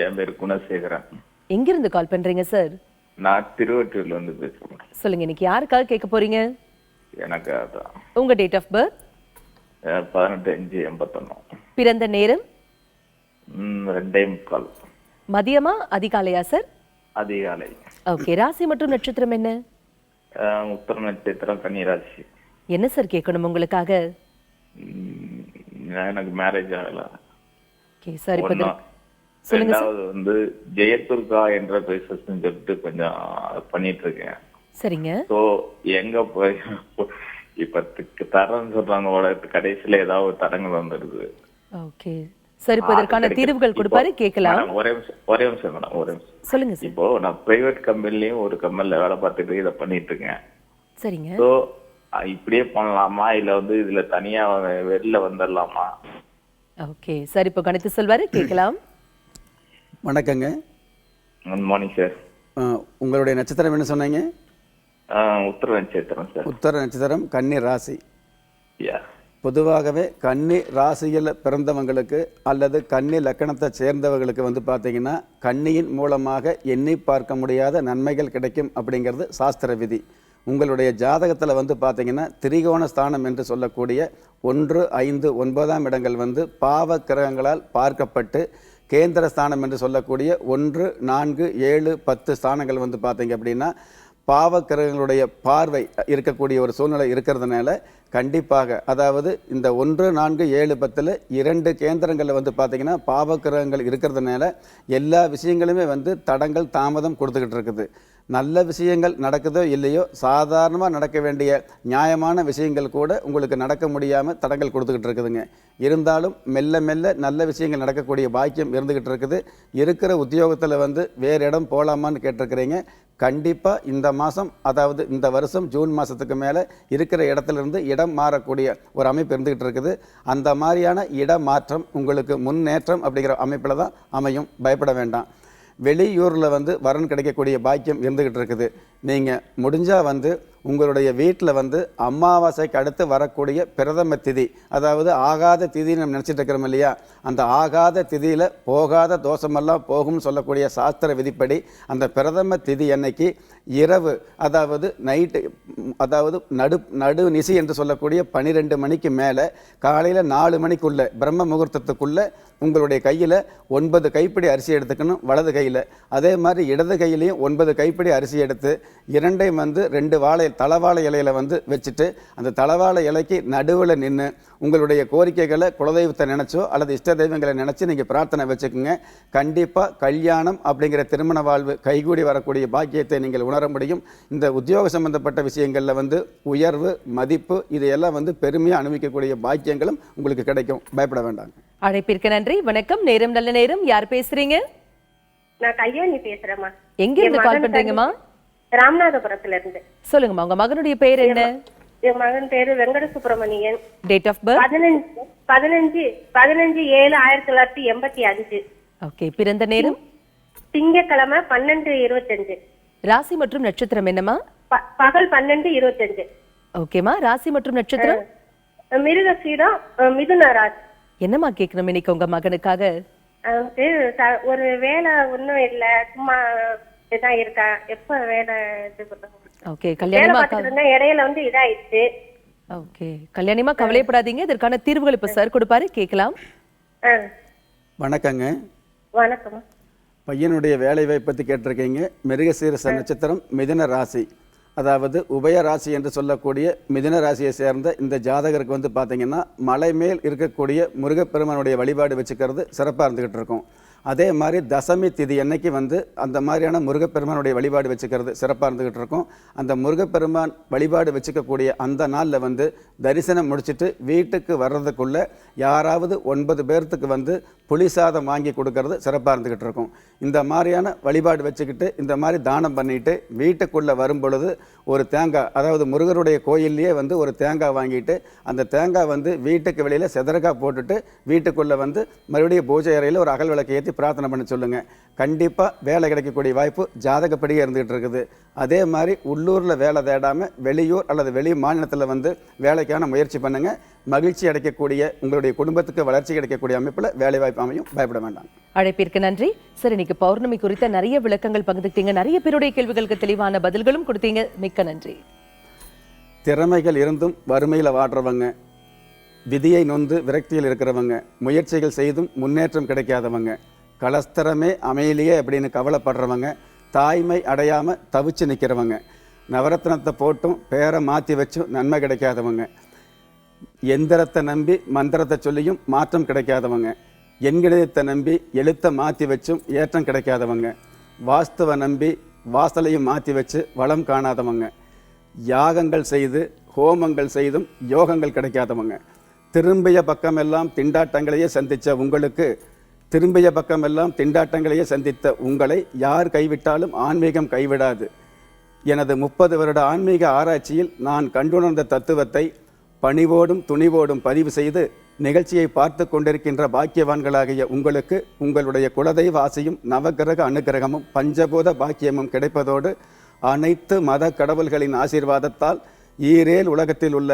என் பேர் குணசேகரன். எங்கிருந்து கால் பண்றீங்க சார்? நான் திருவட்டூர்ல இருந்து பேசுறேன். சொல்லுங்க, இன்னைக்கு யாருக்காக கேட்க போறீங்க? எனக்கு அதான். உங்க டேட் ஆஃப் பர்த்? 18/5/81. பிறந்த நேரம்? 2:45. மதியமா அதிகாலையா சார்? அதிகாலை. ஓகே. ராசி மற்றும் நட்சத்திரம் என்ன? உத்தர நட்சத்திரம், கன்னிராசி. என்ன சார் கேட்கணும் உங்களுக்காக? எனக்கு மேரேஜ் ஆகல. Okay sir. இப்போ சொல்லுங்க சார். ரெண்டாவது வந்து ஜெயதுர்கா என்ற பிரைசஸ் சொல்லிட்டு கொஞ்சம் பண்ணிட்டு இருக்கேன். சரிங்க. சோ எங்க போய் இப்ப தரன்னு சொல்றாங்க, கடைசியில ஏதாவது தரங்கள் வந்துடுது. Okay sir. இப்போ இதற்கான தீர்வுகள் கொடுப்பாரு, கேட்கலாம். ஒரே நிமிஷம் மேடம், ஒரே நிமிஷம் சொல்லுங்க சார். இப்போ நான் பிரைவேட் கம்பெனிலயும் ஒரு கம்பெனில வேலை பார்த்துட்டு இதை பண்ணிட்டு இருக்கேன். சரிங்க. சோ இப்படியே பண்ணலாமா இல்ல வந்து இதுல தனியா வெளில வந்துடலாமா? Okay sir. இப்போ கணித்து சொல்வாரு, கேட்கலாம். வணக்கங்க. Good morning sir. உங்களுடைய நட்சத்திரம் என்ன சொன்னீங்க? உத்தர நட்சத்திரம் சார். உத்தர நட்சத்திரம், கன்னி ராசி. யா. பொதுவாகவே கன்னி ராசியில் பிறந்தவங்களுக்கு அல்லது கன்னி லக்கணத்தை சேர்ந்தவர்களுக்கு வந்து பார்த்தீங்கன்னா கன்னியின் மூலமாக எண்ணி பார்க்க முடியாத நன்மைகள் கிடைக்கும் அப்படிங்கிறது சாஸ்திர விதி. உங்களுடைய ஜாதகத்தில் வந்து பார்த்தீங்கன்னா திரிகோண ஸ்தானம் என்று சொல்லக்கூடிய 1, 5, 9ஆம் இடங்கள் வந்து பாவ கிரகங்களால் பார்க்கப்பட்டு கேந்திர ஸ்தானம் என்று சொல்லக்கூடிய 1, 4, 7, 10 ஸ்தானங்கள் வந்து பார்த்தீங்க அப்படின்னா பாவக்கிரகங்களுடைய பார்வை இருக்கக்கூடிய ஒரு சூழ்நிலை இருக்கிறதுனால கண்டிப்பாக, அதாவது இந்த 1, 4, 7, 10 2 கேந்திரங்களில் வந்து பார்த்தீங்கன்னா பாவக்கிரகங்கள் இருக்கிறதுனால எல்லா விஷயங்களுமே வந்து தடங்கள் தாமதம் கொடுத்துக்கிட்டு இருக்குது. நல்ல விஷயங்கள் நடக்குதோ இல்லையோ சாதாரணமாக நடக்க வேண்டிய நியாயமான விஷயங்கள் கூட உங்களுக்கு நடக்க முடியாமல் தடங்கள் கொடுத்துக்கிட்டு இருக்குதுங்க. இருந்தாலும் மெல்ல மெல்ல நல்ல விஷயங்கள் நடக்கக்கூடிய பாக்கியம் இருந்துக்கிட்டு இருக்குது. இருக்கிற உத்தியோகத்தில் வந்து வேறு இடம் போகலாமான்னு கேட்டிருக்கிறீங்க. கண்டிப்பாக இந்த மாதம், அதாவது இந்த வருஷம் ஜூன் மாதத்துக்கு மேலே இருக்கிற இடத்துலேருந்து இடம் மாறக்கூடிய ஒரு அமைப்பு இருந்துக்கிட்டு இருக்குது. அந்த மாதிரியான இட மாற்றம் உங்களுக்கு முன்னேற்றம் அப்படிங்கிற அமைப்பில் தான் அமையும். பயப்பட வேண்டாம். வெளியூரில் வந்து வரன் கிடைக்கக்கூடிய பாக்கியம் இருந்துக்கிட்டு இருக்குது. நீங்கள் முடிஞ்சால் வந்து உங்களுடைய வீட்டில் வந்து அமாவாசைக்கு அடுத்து வரக்கூடிய பிரதம திதி, அதாவது ஆகாத திதின்னு நம்ம நினச்சிட்டு இருக்கிறோம் இல்லையா, அந்த ஆகாத திதியில் போகாத தோஷமெல்லாம் போகும்னு சொல்லக்கூடிய சாஸ்திர விதிப்படி அந்த பிரதம திதி அன்னைக்கு இரவு, அதாவது நைட்டு, அதாவது நடு நிசி என்று சொல்லக்கூடிய 12 மணிக்கு மேலே காலையில் 4 மணிக்குள்ளே பிரம்ம முகூர்த்தத்துக்குள்ளே உங்களுடைய கையில் 9 கைப்பிடி அரிசி எடுத்துக்கணும் வலது கையில். அதே மாதிரி இடது கையிலையும் 9 கைப்பிடி அரிசி எடுத்து இரண்டையும் வந்து 2 தலவாழை இலையில் வந்து வச்சுட்டு அந்த தலவாழை இலைக்கு நடுவில் நின்று உங்களுடைய கோரிக்கைகளை குலதெய்வத்தை நினச்சோ அல்லது இஷ்ட தெய்வங்களை நினச்சி நீங்கள் பிரார்த்தனை வச்சுக்கோங்க. கண்டிப்பாக கல்யாணம் அப்படிங்கிற திருமண வாழ்வு கைகூடி வரக்கூடிய பாக்கியத்தை நீங்கள் உணர முடியும். இந்த உத்தியோக சம்பந்தப்பட்ட விஷயங்களில் வந்து உயர்வு, மதிப்பு, இதையெல்லாம் வந்து பெருமையாக அனுபவிக்கக்கூடிய பாக்கியங்களும் உங்களுக்கு கிடைக்கும். பயப்பட வேண்டாம். அழைப்பிற்கு நன்றி. வணக்கம். நேரம் நல்ல நேரம். யார் பேசுறீங்க? நான் கல்யாணி பேசுறேம்மா. எங்க இருந்து கால் பண்றீங்கம்மா? ராமநாதபுரத்துல இருந்து. சொல்லுங்கம்மா, உங்க மகனுடைய பேர் என்ன? என் மகன் பேரு Venkata Subramanian. Date of birth? 15/15/1985. Okay. பிறந்த நேரம்? திங்கட்கிழமை 12:25. ராசி மற்றும் நட்சத்திரம் என்னம்மா? பகல் 12:25. ஓகேமா. ராசி மற்றும் நட்சத்திரம்? மிருகசீரம், மிதுன ராசி. என்னம்மா கேட்கணும் இன்னைக்கு உங்க மகனுக்காக? ஒரு வேலை ஒண்ணும் இல்ல, சும்மா இதான் இருக்கா. எப்ப வேலை இது பண்ணுங்க? ஓகே. கல்யாணமா இடையில வந்து இதாயிடுச்சு. ஓகே. கல்யாணமா கவலைப்படாதீங்க, இதற்கான தீர்வுகள் இப்ப சார் கொடுப்பாரு, கேட்கலாம். வணக்கங்க. வணக்கம். பையனுடைய வேலை வாய்ப்பை பற்றி கேட்டிருக்கீங்க. மிருகசீரிஷ நட்சத்திரம், மிதுன ராசி, அதாவது உபய ராசி என்று சொல்லக்கூடிய மிதுன ராசியை சேர்ந்த இந்த ஜாதகருக்கு வந்து பார்த்தீங்கன்னா மலை மேல் இருக்கக்கூடிய முருகப்பெருமானுடைய வழிபாடு வச்சுக்கிறது சிறப்பாக இருந்துக்கிட்டு இருக்கும். அதே மாதிரி தசமி திதி அன்னைக்கு வந்து அந்த மாதிரியான முருகப்பெருமானுடைய வழிபாடு வச்சுக்கிறது சிறப்பாக இருந்துக்கிட்டு இருக்கும். அந்த முருகப்பெருமான் வழிபாடு வச்சுக்கக்கூடிய அந்த நாளில் வந்து தரிசனம் முடிச்சுட்டு வீட்டுக்கு வர்றதுக்குள்ளே யாராவது 9 பேர்த்துக்கு வந்து புளி சாதம் வாங்கி கொடுக்கறது சிறப்பாக இருந்துக்கிட்டு இருக்கும். இந்த மாதிரியான வழிபாடு வச்சுக்கிட்டு இந்த மாதிரி தானம் பண்ணிட்டு வீட்டுக்குள்ளே வரும் பொழுது ஒரு தேங்காய், அதாவது முருகருடைய கோயில்லையே வந்து ஒரு தேங்காய் வாங்கிட்டு அந்த தேங்காய் வந்து வீட்டுக்கு வெளியில் செதறக்காய் போட்டுட்டு வீட்டுக்குள்ளே வந்து மறுபடியும் பூஜை அறையில் ஒரு அகல் விளக்கு ஏற்றி பிரார்த்தனை பண்ண சொல்லுங்கள். கண்டிப்பாக வேலை கிடைக்கக்கூடிய வாய்ப்பு ஜாதகப்படியே இருந்துகிட்டு இருக்குது. அதே மாதிரி உள்ளூரில் வேலை தேடாமல் வெளியூர் அல்லது வெளி மாநிலத்தில் வந்து வேலைக்கான முயற்சி பண்ணுங்கள். மகிழ்ச்சி அடைக்கக்கூடிய, உங்களுடைய குடும்பத்துக்கு வளர்ச்சி கிடைக்கக்கூடிய அமைப்பில் வேலை வாய்ப்பு அமையும். பயப்பட வேண்டாம். அழைப்பிற்கு நன்றி. சரி, இன்னைக்கு பௌர்ணமி குறித்த நிறைய விளக்கங்கள் பகிர்ந்துட்டீங்க, நிறைய பேருடைய கேள்விகளுக்கு தெளிவான பதில்களும் கொடுத்தீங்க. மிக்க நன்றி. திறமைகள் இருந்தும் வறுமையில் வாடுறவங்க, விதியை நொந்து விரக்தியில் இருக்கிறவங்க, முயற்சிகள் செய்தும் முன்னேற்றம் கிடைக்காதவங்க, கலஸ்தரமே அமையிலேயே அப்படின்னு கவலைப்படுறவங்க, தாய்மை அடையாமல் தவிச்சு நிற்கிறவங்க, நவரத்னத்தை போட்டும் பேரை மாற்றி வச்சும் நன்மை கிடைக்காதவங்க, எந்திரத்தை நம்பி மந்திரத்தை சொல்லியும் மாற்றம் கிடைக்காதவங்க, எண்கணிதத்தை நம்பி எழுத்தை மாற்றி வச்சும் ஏற்றம் கிடைக்காதவங்க, வாஸ்துவை நம்பி வாசலையும் மாற்றி வச்சு வளம் காணாதவங்க, யாகங்கள் செய்து ஹோமங்கள் செய்தும் யோகங்கள் கிடைக்காதவங்க, திரும்பிய பக்கமெல்லாம் திண்டாட்டங்களையே சந்தித்த உங்களுக்கு, திரும்பிய பக்கமெல்லாம் திண்டாட்டங்களையே சந்தித்த உங்களை யார் கைவிட்டாலும் ஆன்மீகம் கைவிடாது. எனது 30 வருட ஆன்மீக ஆராய்ச்சியில் நான் கண்டுணர்ந்த தத்துவத்தை பணிவோடும் துணிவோடும் பதிவு செய்து நிகழ்ச்சியை பார்த்து கொண்டிருக்கின்ற பாக்கியவான்களாகிய உங்களுக்கு உங்களுடைய குலதெய்வ ஆசையும் நவகிரக அனுகிரகமும் பஞ்சபூத பாக்கியமும் கிடைப்பதோடு அனைத்து மத கடவுள்களின் ஆசீர்வாதத்தால் ஈரேல் உலகத்தில் உள்ள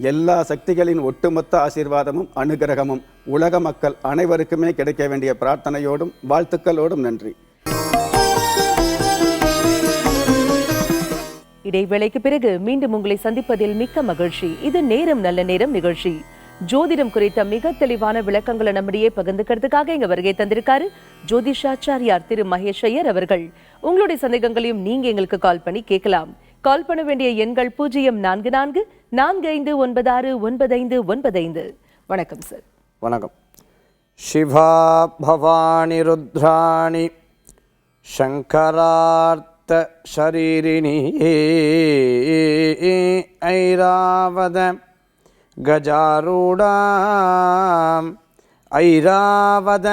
எல்லா சக்திகளின் ஒட்டுமொத்த ஆசீர்வாதமும் அனுகிரகமும் உலக மக்கள் அனைவருக்குமே கிடைக்க வேண்டிய பிரார்த்தனையோடும் வாழ்த்துக்களோடும் நன்றி. இடைவேளைக்கு பிறகு மீண்டும் உங்களை சந்திப்பதில் மிக்க மகிழ்ச்சி. இது நேரம் நல்ல நேரம் நிகழ்ச்சி. ஜோதிடம் குறித்த மிக தெளிவான விளக்கங்களை நம்மிடையே பகிர்ந்துக்கிறதுக்காக இங்க வருகை தந்திருக்காரு ஜோதிஷாச்சாரியார் திரு மகேஷ் ஐயர் அவர்கள். உங்களுடைய சந்தேகங்களையும் நீங்க எங்களுக்கு கால் பண்ணி கேட்கலாம். கால் பண்ண வேண்டிய எண்கள் 0444496995. வணக்கம் சார். வணக்கம். சிவா பவானி ருத்ராணி சங்கரார்த்த शरीरिणी ऐरावत गजारूढाम् ऐरावत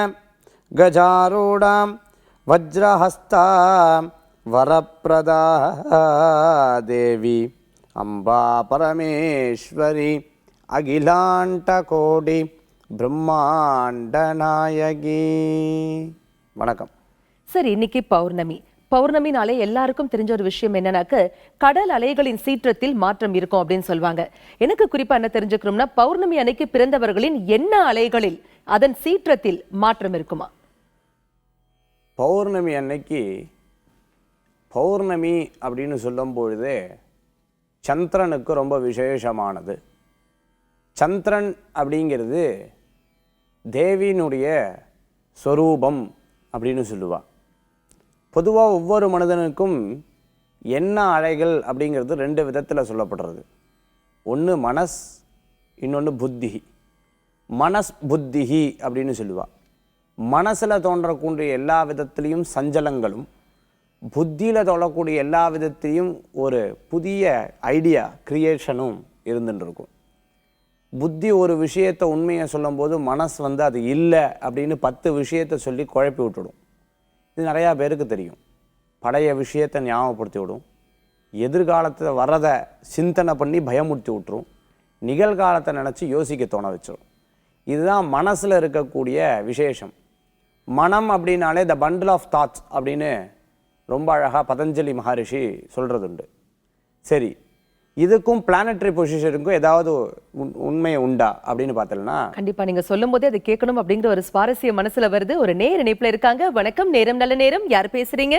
गजारूढां वज्रहस्ता वरप्रदा देवी अम्बा परमेश्वरी अखिलाण्डकोटि பிரம்மாண்ட நாயகி. வணக்கம். சரி, இன்னைக்கு பௌர்ணமினாலே எல்லாருக்கும் தெரிஞ்ச ஒரு விஷயம் என்னன்னாக்க கடல் அலைகளின் சீற்றத்தில் மாற்றம் இருக்கும் அப்படின்னு சொல்லுவாங்க. எனக்கு குறிப்பா என்ன தெரிஞ்சுக்கணும்னா, பௌர்ணமி அன்னைக்கு பிறந்தவர்களின் என்ன அலைகளில் அதன் சீற்றத்தில் மாற்றம் இருக்குமா? பௌர்ணமி அன்னைக்கு பௌர்ணமி அப்படின்னு சொல்லும் பொழுது சந்திரனுக்கு ரொம்ப விசேஷமானது. சந்திரன் அப்படிங்கிறது தேவியினுடைய ஸ்வரூபம் அப்படின்னு சொல்லுவாள். பொதுவாக ஒவ்வொரு மனிதனுக்கும் என்ன அலைகள் அப்படிங்கிறது ரெண்டு விதத்தில் சொல்லப்படுறது. ஒன்று மனஸ், இன்னொன்று புத்தி. மனஸ் புத்திஹி அப்படின்னு சொல்லுவாள். மனசில் தோன்றக்கூடிய எல்லா விதத்திலையும் சஞ்சலங்களும், புத்தியில் தோன்றக்கூடிய எல்லா விதத்திலையும் ஒரு புதிய ஐடியா கிரியேஷனும் இருந்துட்டு இருக்கும். புத்தி ஒரு விஷயத்தை உண்மையை சொல்லும்போது மனசு அது இல்லை அப்படின்னு 10 விஷயத்தை சொல்லி குழப்பி விட்டுடும். இது நிறையா பேருக்கு தெரியும். பழைய விஷயத்தை ஞாபகப்படுத்தி விடும், எதிர்காலத்தில் வர்றதை சிந்தனை பண்ணி பயமுறுத்தி விட்டுரும், நிகழ்காலத்தை நினச்சி யோசிக்க தோண வச்சிடும். இதுதான் மனசில் இருக்கக்கூடிய விசேஷம். மனம் அப்படின்னாலே த பண்டில் ஆஃப் தாட்ஸ் அப்படின்னு ரொம்ப அழகாக பதஞ்சலி மகரிஷி சொல்கிறதுண்டு. சரி, இதுக்கும் பிளானட்டரி பொசிஷனுக்கும் ஏதாவது உண்மை உண்டா அப்படின்னு பார்த்தோம்னா, கண்டிப்பா நீங்க சொல்லும் போதே அதை கேட்கணும் அப்படிங்கிற ஒரு சுவாரஸ்யம் மனசுல வருது. ஒரு நேர இணைப்புல இருக்காங்க. வணக்கம், நேரம் நல்ல நேரம். யார் பேசுறீங்க?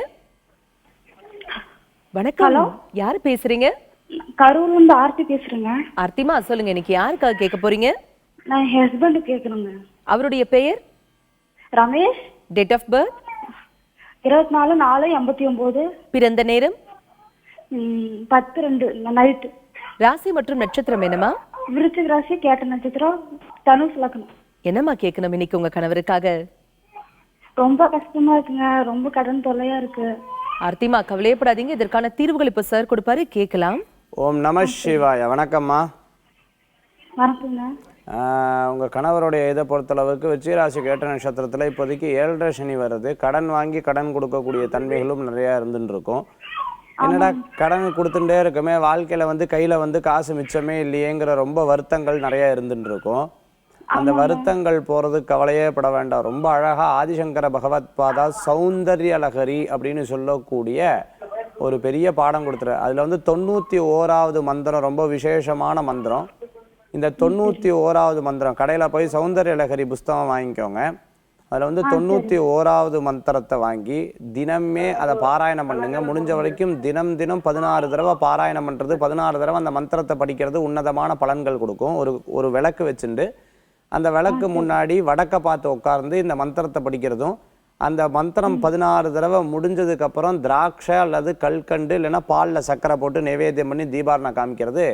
வணக்கம், யார் பேசுறீங்க? கரூர்ல இருந்து ஆர்த்தி பேசுறேங்க. ஆர்த்திமா, சொல்லுங்க, இன்னைக்கு யாருக்காக கேட்க போறீங்க? நான் ஹஸ்பண்ட் கேட்கணுங்க. அவருடைய பெயர் ரமேஷ். Date of birth 24/4/89. பிறந்த நேரம் 10:02 நைட். ராசி மற்றும் நட்சத்திரம் என்னமா? விருச்சிக ராசி, கேட்ட நட்சத்திரம், தனுஷ் லக்னம். என்னமா கேட்கணும் இன்னைக்கு உங்க கணவருக்காக? ரொம்ப கஷ்டமா இருக்குங்க, ரொம்ப கடன் தொல்லையா இருக்கு. ஆர்த்திமா, கவலையப்படாதீங்க, இதற்கான தீர்வுகள் இப்ப சார் கொடுப்பாரு, கேட்கலாம். ஓம் நம சிவாய. வணக்கம்மா. வணக்கங்க. உங்கள் கணவருடைய இதை பொறுத்தளவுக்கு விருச்சிகராசி கேட்ட நட்சத்திரத்தில் இப்போதைக்கு 7.5 சனி வருது. கடன் வாங்கி கடன் கொடுக்கக்கூடிய தன்மைகளும் நிறையா இருந்துட்டு இருக்கும். என்னடா கடன் கொடுத்துட்டே இருக்குமே, வாழ்க்கையில் கையில் காசு மிச்சமே இல்லையேங்கிற ரொம்ப வருத்தங்கள் நிறையா இருந்துட்டு இருக்கும். அந்த வருத்தங்கள் போகிறதுக்கு கவலையே பட வேண்டாம். ரொம்ப அழகாக ஆதிசங்கர பகவத் பாதா சௌந்தர்ய லகரி அப்படின்னு சொல்லக்கூடிய ஒரு பெரிய பாடம் கொடுத்துரு. அதில் 91வது மந்திரம் ரொம்ப விசேஷமான மந்திரம். இந்த 91வது மந்திரம் கடையில் போய் சௌந்தர்ய லகரி புஸ்தகம் வாங்கிக்கோங்க. அதில் 91வது மந்திரத்தை வாங்கி தினமே அதை பாராயணம் பண்ணுங்க. முடிஞ்ச வரைக்கும் தினம் 16 தடவை பாராயணம் பண்ணுறது, 16 தடவை அந்த மந்திரத்தை படிக்கிறது உன்னதமான பலன்கள் கொடுக்கும். ஒரு விளக்கு வச்சுட்டு அந்த விளக்கு முன்னாடி வடக்க பார்த்து உட்கார்ந்து இந்த மந்திரத்தை படிக்கிறதும், அந்த மந்திரம் 16 தடவை முடிஞ்சதுக்கப்புறம் திராட்சை அல்லது கல்கண்டு இல்லைன்னா பாலில் சர்க்கரை போட்டு நைவேத்தியம் பண்ணி தீபாரணை காமிக்கிறது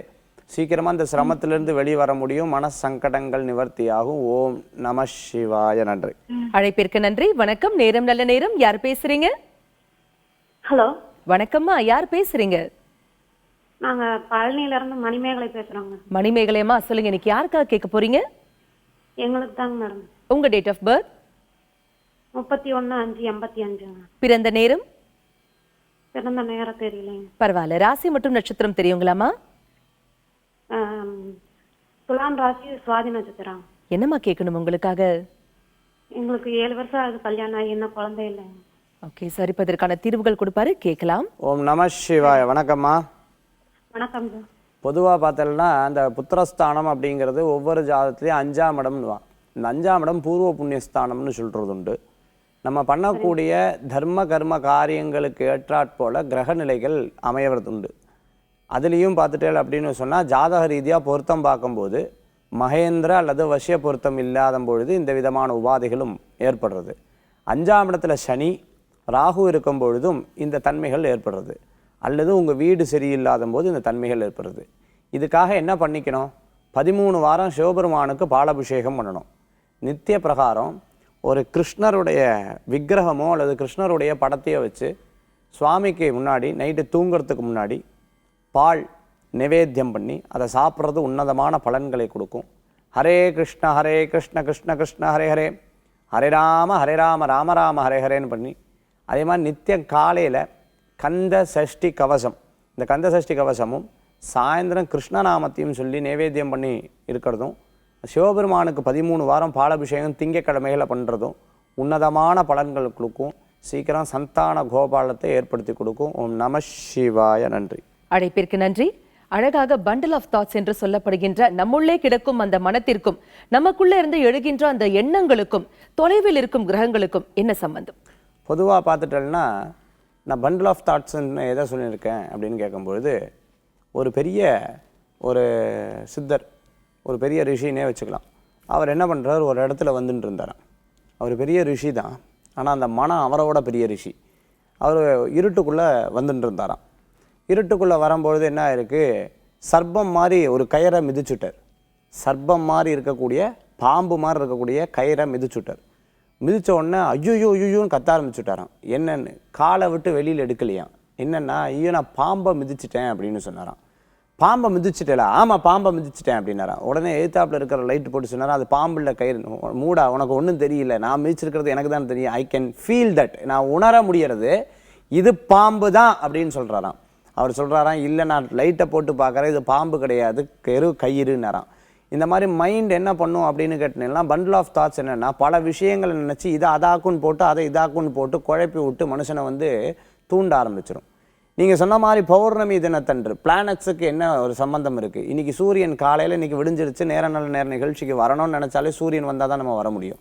சீக்கிரமாக அந்த சிரமத்திலிருந்து வெளியே வர முடியும். மன சங்கடங்கள் நிவர்த்தியாகும். ஓம் நம சிவாய. நன்றி. அழைப்பிற்கு நன்றி. வணக்கம், நேரம் நல்ல நேரம். யார் பேசுறீங்க? ஹலோ. வணக்கம்மா, யார் பேசுறீங்க? நாங்க பழனியில இருந்து மணிமேகலை பேசுறோங்க. மணிமேகலையம்மா, சொல்லுங்க, இன்னைக்கு யாருக்காக கேட்க போறீங்க? எங்களுக்கு தாங்க மேடம். உங்க டேட் ஆஃப் பர்த்? 31/5/85. பிறந்த நேரம்? பிறந்த நேரம் தெரியலைங்க. பரவாயில்ல. ராசி மற்றும் நட்சத்திரம் தெரியுங்களாமா? துலாம் ராசி, சுவாதி நட்சத்திரம். என்னம்மா கேட்கணும் உங்களுக்காக? எங்களுக்கு 7 வருஷம் ஆகுது கல்யாணம் ஆகி, என்ன குழந்தை இல்லை. ஓகே சார், இப்ப இதற்கான தீர்வுகள் கொடுப்பாரு, கேட்கலாம். ஓம் நம சிவாய. வணக்கம்மா. வணக்கம். பொதுவாக பார்த்தோம்னா அந்த புத்திரஸ்தானம் அப்படிங்கிறது ஒவ்வொரு ஜாதகத்துலேயும் 5ஆம் இடம்னுவான். இந்த 5ஆம் இடம் பூர்வ புண்ணியஸ்தானம்னு சொல்கிறது உண்டு. நம்ம பண்ணக்கூடிய தர்ம கர்ம காரியங்களுக்கு ஏற்றாற்போல் கிரக நிலைகள் அமையறது உண்டு. அதுலேயும் பார்த்துட்டேன் அப்படின்னு சொன்னால் ஜாதக ரீதியாக பொருத்தம் பார்க்கும்போது மகேந்திர அல்லது வசிய பொருத்தம் இல்லாத பொழுது இந்த விதமான உபாதைகளும் ஏற்படுறது. 5ஆம் இடத்துல சனி ராகு இருக்கும் பொழுதும் இந்த தன்மைகள் ஏற்படுறது. அல்லது உங்கள் வீடு சரியில்லாத போது இந்த தன்மைகள் ஏற்படுறது. இதுக்காக என்ன பண்ணிக்கணும்? 13 வாரம் சிவபெருமானுக்கு பாலாபிஷேகம் பண்ணணும். நித்திய பிரகாரம் ஒரு கிருஷ்ணருடைய விக்கிரகமோ அல்லது கிருஷ்ணருடைய படத்தையோ வச்சு சுவாமிக்கு முன்னாடி நைட்டு தூங்குறதுக்கு முன்னாடி பால் நிவேத்தியம் பண்ணி அதை சாப்பிட்றது உன்னதமான பலன்களை கொடுக்கும். ஹரே கிருஷ்ண கிருஷ்ண கிருஷ்ண ஹரே ஹரே, ஹரே ராம ராம ராம ஹரே ஹரேன்னு பண்ணி, அதே மாதிரி நித்தியம் காலையில் கந்த சஷ்டி கவசம், இந்த கந்த சஷ்டி கவசமும் சாயந்தரம் கிருஷ்ணநாமத்தையும் சொல்லி நைவேத்தியம் பண்ணி இருக்கிறதும், சிவபெருமானுக்கு 13 வாரம் பாலாபிஷேகம் திங்கக்கிழமைகளை பண்ணுறதும் உன்னதமான பலன்கள் கொடுக்கும். சீக்கிரம் சந்தான கோபாலத்தை ஏற்படுத்தி கொடுக்கும். ஓம் நம சிவாய. நன்றி. அழைப்பிற்கு நன்றி. அழகாக பண்டில் ஆஃப் தாட்ஸ் என்று சொல்லப்படுகின்ற நம்முள்ளே கிடக்கும் அந்த மனத்திற்கும் நமக்குள்ளே இருந்து எழுகின்ற அந்த எண்ணங்களுக்கும் தொலைவில் இருக்கும் கிரகங்களுக்கும் என்ன சம்பந்தம்? பொதுவாக பார்த்துட்டேன்னா நான் பண்டில் ஆஃப் தாட்ஸ்ன்னு எதை சொல்லியிருக்கேன் அப்படின்னு கேட்கும்பொழுது, ஒரு பெரிய ஒரு சித்தர், ஒரு பெரிய ரிஷினே வச்சுக்கலாம். அவர் என்ன பண்ணுறார், ஒரு இடத்துல வந்துட்டு இருந்தாராம். அவர் பெரிய ரிஷி தான், ஆனால் அந்த மனம் அவரோட பெரிய ரிஷி. அவர் இருட்டுக்குள்ளே வந்துட்டு இருந்தாராம். இருட்டுக்குள்ளே வரும்பொழுது என்ன இருக்குது, சர்ப்பம் மாதிரி ஒரு கயிறை மிதிச்சுட்டார். சர்ப்பம் மாதிரி இருக்கக்கூடிய, பாம்பு மாதிரி இருக்கக்கூடிய கயிறை மிதிச்சுட்டார். மிதித்த உடனே ஐயோன்னு கத்த ஆரம்பிச்சுட்டாராம். என்னன்னு காலை விட்டு வெளியில் எடுக்கலையாம். என்னென்னா, ஐயோ நான் பாம்பை மிதிச்சிட்டேன் அப்படின்னு சொன்னாராம். பாம்பை மிதிச்சிட்டேல? ஆமாம் பாம்பை மிதிச்சிட்டேன் அப்படின்னாராம். உடனே எழுத்தாப்பில் இருக்கிற லைட்டு போட்டு சொன்னாரா, அது பாம்பில் கயிறு. மூடா, உனக்கு ஒன்றும் தெரியல, நான் மிதிச்சிருக்கிறது எனக்கு தான் தெரியும். ஐ கேன் ஃபீல் தட், நான் உணர முடியறது இது பாம்பு தான் அப்படின்னு சொல்கிறாராம். அவர் சொல்கிறாராம், இல்லை நான் லைட்டை போட்டு பார்க்குறேன், இது பாம்பு கிடையாது, கயிறுன்னாராம். இந்த மாதிரி மைண்ட் என்ன பண்ணும் அப்படின்னு கேட்டீங்கன்னா, பண்டில் ஆஃப் தாட்ஸ் என்னென்னா, பல விஷயங்களை நினச்சி இதை அதாக்குன்னு போட்டு அதை இதாக்குன்னு போட்டு குழப்பி விட்டு மனுஷனை தூண்ட ஆரம்பிச்சிடும். நீங்கள் சொன்ன மாதிரி பௌர்ணமி தினத்தன்று பிளானட்ஸுக்கு என்ன ஒரு சம்பந்தம் இருக்குது. இன்றைக்கி சூரியன் காலையில் இன்றைக்கி விடிஞ்சிருச்சு, நேர நிகழ்ச்சிக்கு வரணும்னு நினச்சாலே சூரியன் வந்தால் தான் நம்ம வர முடியும்.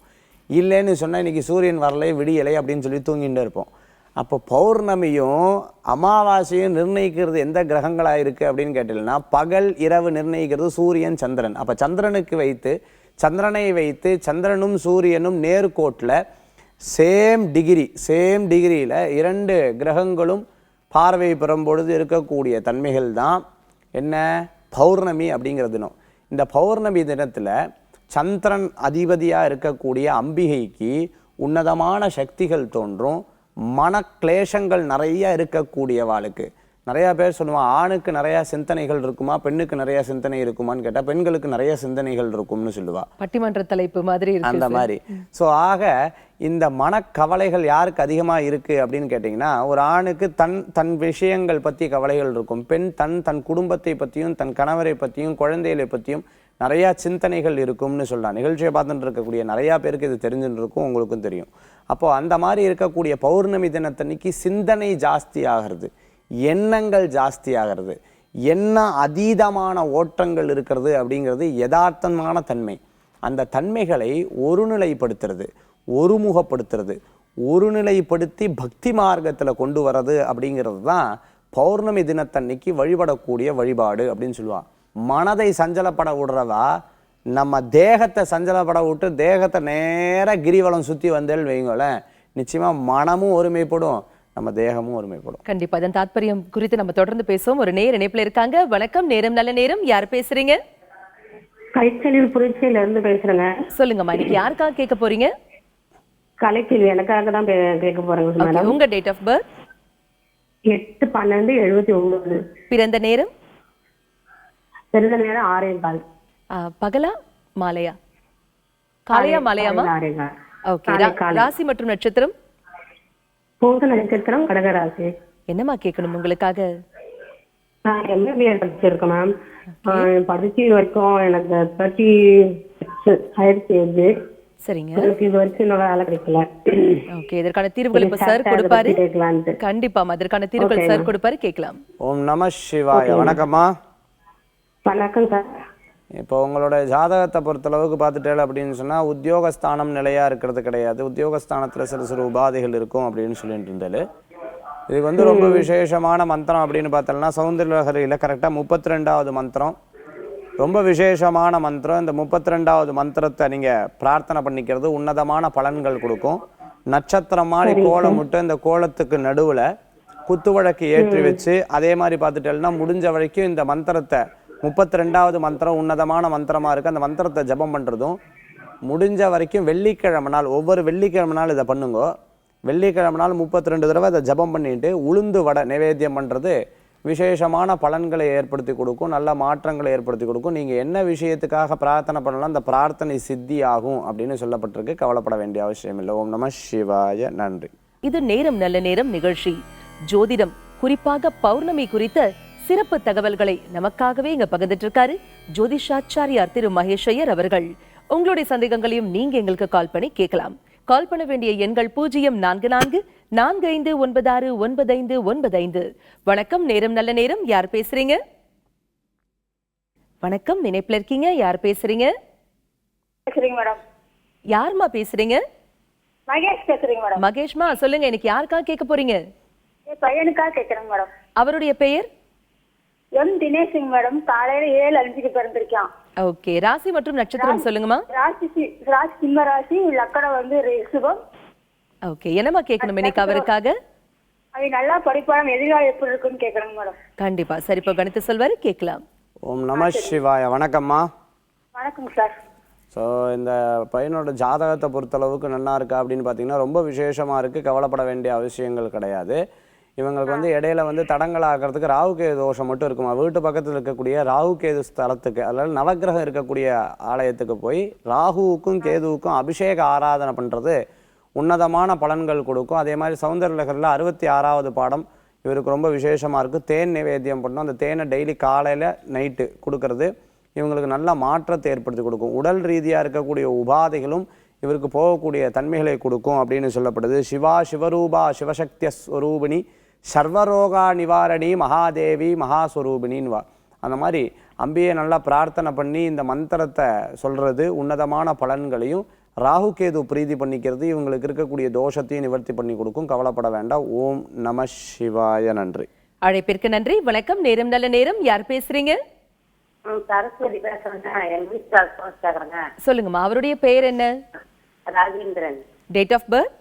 இல்லைன்னு சொன்னால் இன்றைக்கி சூரியன் வரலை விடியலை அப்படின்னு சொல்லி தூங்கிட்டு இருப்போம். அப்போ பௌர்ணமியும் அமாவாசையும் நிர்ணயிக்கிறது எந்த கிரகங்களாக இருக்குது அப்படின்னு கேட்டீங்கன்னா, பகல் இரவு நிர்ணயிக்கிறது சூரியன் சந்திரன். அப்போ சந்திரனை வைத்து சந்திரனும் சூரியனும் நேர்கோட்டில் சேம் டிகிரியில் 2 கிரகங்களும் பார்வை பெறும்பொழுது இருக்கக்கூடிய தன்மைகள் தான் என்ன, பௌர்ணமி அப்படிங்கிற தினம். இந்த பௌர்ணமி தினத்தில் சந்திரன் அதிபதியாக இருக்கக்கூடிய அம்பிகைக்கு உன்னதமான சக்திகள் தோன்றும். மனக்லேஷங்கள் நிறைய இருக்கக்கூடியவாளுக்கு, நிறையா பேர் சொல்லுவான், ஆணுக்கு நிறையா சிந்தனைகள் இருக்குமா, பெண்ணுக்கு நிறையா சிந்தனை இருக்குமான்னு கேட்டால் பெண்களுக்கு நிறைய சிந்தனைகள் இருக்கும்னு சொல்லுவா. பட்டிமன்ற தலைப்பு மாதிரி அந்த மாதிரி. ஸோ ஆக இந்த மனக்கவலைகள் யாருக்கு அதிகமாக இருக்குது அப்படின்னு கேட்டிங்கன்னா, ஒரு ஆணுக்கு தன் விஷயங்கள் பற்றி கவலைகள் இருக்கும். பெண் தன் குடும்பத்தை பற்றியும் தன் கணவரை பற்றியும் குழந்தைகளை பற்றியும் நிறையா சிந்தனைகள் இருக்கும்னு சொல்லலாம். நிகழ்ச்சியை பார்த்துட்டு இருக்கக்கூடிய நிறையா பேருக்கு இது தெரிஞ்சுட்டு இருக்கும், உங்களுக்கும் தெரியும். அப்போது அந்த மாதிரி இருக்கக்கூடிய பௌர்ணமி தினத்தன்னைக்கு சிந்தனை ஜாஸ்தி ஆகிறது, எண்ணங்கள் ஜாஸ்தி ஆகிறது, என்ன அதீதமான ஓட்டங்கள் இருக்கிறது அப்படிங்கிறது யதார்த்தமான தன்மை. அந்த தன்மைகளை ஒருநிலைப்படுத்துறது, ஒருமுகப்படுத்துறது, ஒருநிலைப்படுத்தி பக்தி மார்க்கத்தில் கொண்டு வர்றது அப்படிங்கிறது தான் பௌர்ணமி தினத்தன்னைக்கு வழிபடக்கூடிய வழிபாடு அப்படின்னு சொல்லுவாள். மனதை சஞ்சலப்பட விடுறதா, நம்ம தேகத்தை சஞ்சலப்பட விட்டு தேகத்தை நேராக கிரிவலம் சுற்றி வந்தேன்னு வைங்களேன், நிச்சயமாக மனமும் ஒருமைப்படும், நம்ம தேகமும் ஒருமைப்படும். கண்டிப்பா. அதன் தாத்பரியம் குறித்து நம்ம தொடர்ந்து பேசுவோம். ஒரு நேர் இணைப்புல இருக்காங்க. வணக்கம், நேரம் நல்ல நேரம். யார் பேசுறீங்க? கைச்சலில் புரட்சியில இருந்து பேசுறேங்க. சொல்லுங்கம்மா, இன்னைக்கு யாருக்காக கேட்க போறீங்க? கலைச்செல்வி எனக்காக தான் கேட்க போறேங்க. உங்க டேட் ஆஃப் பர்த்? 8/12/79. பிறந்த நேரம்? பிறந்த நேரம் 6:15. பகலா மாலையா? காலையா மாலையாமா? ஓகே. ராசி மற்றும் நட்சத்திரம்? பூச நட்சத்திரம், கடகராசி. என்னம்மா கேட்கணும் உங்களுக்காக? நான் MBBS படிச்சிருக்கேன் மேம். படிச்சு வரைக்கும் எனக்கு 30 ஆயிடுச்சு. சரிங்க. எனக்கு இது வரைக்கும் இன்னும் வேலை கிடைக்கல. ஓகே, இதற்கான தீர்வுகள் இப்ப சார் கொடுப்பாரு. கண்டிப்பா அதற்கான தீர்வுகள் சார் கொடுப்பாரு, கேட்கலாம். ஓம் நம சிவாய. வணக்கம்மா. வணக்கம் சார். இப்போ உங்களோட ஜாதகத்தை பொறுத்தளவுக்கு பார்த்துட்டேன் அப்படின்னு சொன்னால், உத்தியோகஸ்தானம் நிலையாக இருக்கிறது கிடையாது, உத்தியோகஸ்தானத்தில் சிறு உபாதைகள் இருக்கும் அப்படின்னு சொல்லிட்டு இருந்தாரு. இதுக்கு ரொம்ப விசேஷமான மந்திரம் அப்படின்னு பார்த்தோம்னா, சௌந்தர்யலஹரியில் கரெக்டாக 32வது மந்திரம் ரொம்ப விசேஷமான மந்திரம். இந்த 32வது மந்திரத்தை நீங்கள் பிரார்த்தனை பண்ணிக்கிறது உன்னதமான பலன்கள் கொடுக்கும். நட்சத்திரம் மாதிரி கோலம் விட்டு இந்த கோலத்துக்கு நடுவில் குத்துவழக்கு ஏற்றி வச்சு, அதே மாதிரி பார்த்துட்டேன்னா முடிஞ்ச வரைக்கும் இந்த மந்திரத்தை 32வது மந்திரம் உன்னதமான மந்திரமாக இருக்குது, அந்த மந்திரத்தை ஜபம் பண்ணுறதும் முடிஞ்ச வரைக்கும் வெள்ளிக்கிழமை நாள், ஒவ்வொரு வெள்ளிக்கிழமை நாள் இதை பண்ணுங்க. வெள்ளிக்கிழமை நாள் 32 தடவை அதை ஜபம் பண்ணிட்டு உளுந்து வடை நைவேத்தியம் பண்ணுறது விசேஷமான பலன்களை ஏற்படுத்தி கொடுக்கும், நல்ல மாற்றங்களை ஏற்படுத்தி கொடுக்கும். நீங்கள் என்ன விஷயத்துக்காக பிரார்த்தனை பண்ணலாம் அந்த பிரார்த்தனை சித்தி ஆகும் அப்படின்னு சொல்லப்பட்டிருக்கு. கவலைப்பட வேண்டிய அவசியம் இல்லை. ஓம் நம சிவாய. நன்றி. இது நேரம் நல்ல நேரம் நிகழ்ச்சி. ஜோதிடம், குறிப்பாக பௌர்ணமி குறித்த சிறப்பு தகவல்களை நமக்காகவே இங்க பகிர்ந்துட்டு இருக்காரு ஜோதிஷாச்சாரியார் திரு மகேஷ் ஐயர் அவர்கள். உங்களுடைய சந்தேகங்களையும் நீங்க எங்களுக்கு கால் பண்ணி கேட்கலாம். கால் பண்ண வேண்டிய எண்கள் 044445969595. வணக்கம், நேரம் நல்ல நேரம். யார் பேசுறீங்க? வணக்கம், நினைப்புல இருக்கீங்க. யார் பேசுறீங்க? மேடம். யாருமா பேசுறீங்க? மகேஷ் பேசுறீங்க மேடம். மகேஷ்மா, சொல்லுங்க, இன்னைக்கு யாருக்கா கேட்க போறீங்க? என் பையனுக்கா கேட்கறேங்க மேடம். அவருடைய பெயர்? M Dinesh madam. காலையில 7:05க்கு பிறந்திருக்கான். ஓகே, ராசி மற்றும் நட்சத்திரம் சொல்லுங்கம்மா. ராசி சிம்ம ராசி, லக்கணம் வந்து ரிஷபம். ஓகே, என்னமா கேட்கணும் இன்னைக்கு அவருக்காக? அது நல்லா படிப்பான எதிர்காலம் எப்படி இருக்குன்னு கேட்கறேங்க மேடம். கண்டிப்பா, சரி, இப்போ கணித்து சொல்வாரு, கேட்கலாம். ஓம் நம சிவாய. வணக்கம்மா. வணக்கம் சார். ஸோ இந்த பையனோட ஜாதகத்தை பொறுத்தளவுக்கு நல்லா இருக்கா அப்படின்னு பார்த்தீங்கன்னா ரொம்ப விசேஷமாக இருக்குது. கவலைப்பட வேண்டிய அவசியங்கள் கிடையாது. இவங்களுக்கு வந்து இடையில வந்து தடங்கள் ஆகிறதுக்கு ராகுகேது தோஷம் மட்டும் இருக்குமா. வீட்டு பக்கத்தில் இருக்கக்கூடிய ராகுகேது ஸ்தலத்துக்கு, அதாவது நவக்கிரகம் இருக்கக்கூடிய ஆலயத்துக்கு போய் ராகுவுக்கும் கேதுவுக்கும் அபிஷேக ஆராதனை பண்ணுறது உன்னதமான பலன்கள் கொடுக்கும். அதே மாதிரி சௌந்தரலகரில் 66வது பாடம் இவருக்கு ரொம்ப விசேஷமாக இருக்குது. தேன் நிவேத்தியம் பண்ணணும். அந்த தேனை டெய்லி காலையில் நைட்டு கொடுக்கறது இவங்களுக்கு நல்ல மாற்றத்தை ஏற்படுத்தி கொடுக்கும். உடல் ரீதியாக இருக்கக்கூடிய உபாதைகளும் இவருக்கு போகக்கூடிய தன்மைகளை கொடுக்கும் அப்படின்னு சொல்லப்படுது. சிவா சிவரூபா சிவசக்திய ஸ்வரூபிணி சர்வரோகா நிவாரணி மகாதேவி மகாஸ்வரூபிணின்வா. அந்த மாதிரி அம்பியை நல்லா பிரார்த்தனை பண்ணி இந்த மந்திரத்தை சொல்கிறது உன்னதமான பலன்களையும், ராகுகேது பிரீதி பண்ணிக்கிறது இவங்களுக்கு இருக்கக்கூடிய தோஷத்தையும் நிவர்த்தி பண்ணி கொடுக்கும். கவலைப்பட வேண்டாம். ஓம் நம சிவாய. நன்றி. அழைப்பிற்கு நன்றி. வணக்கம், நேரம் நல்ல நேரம். யார் பேசுறீங்க? சரஸ்வதி பேசுறேங்க. சொல்லுங்கம்மா, அவருடைய பெயர் என்ன? Rajendran. Date of birth?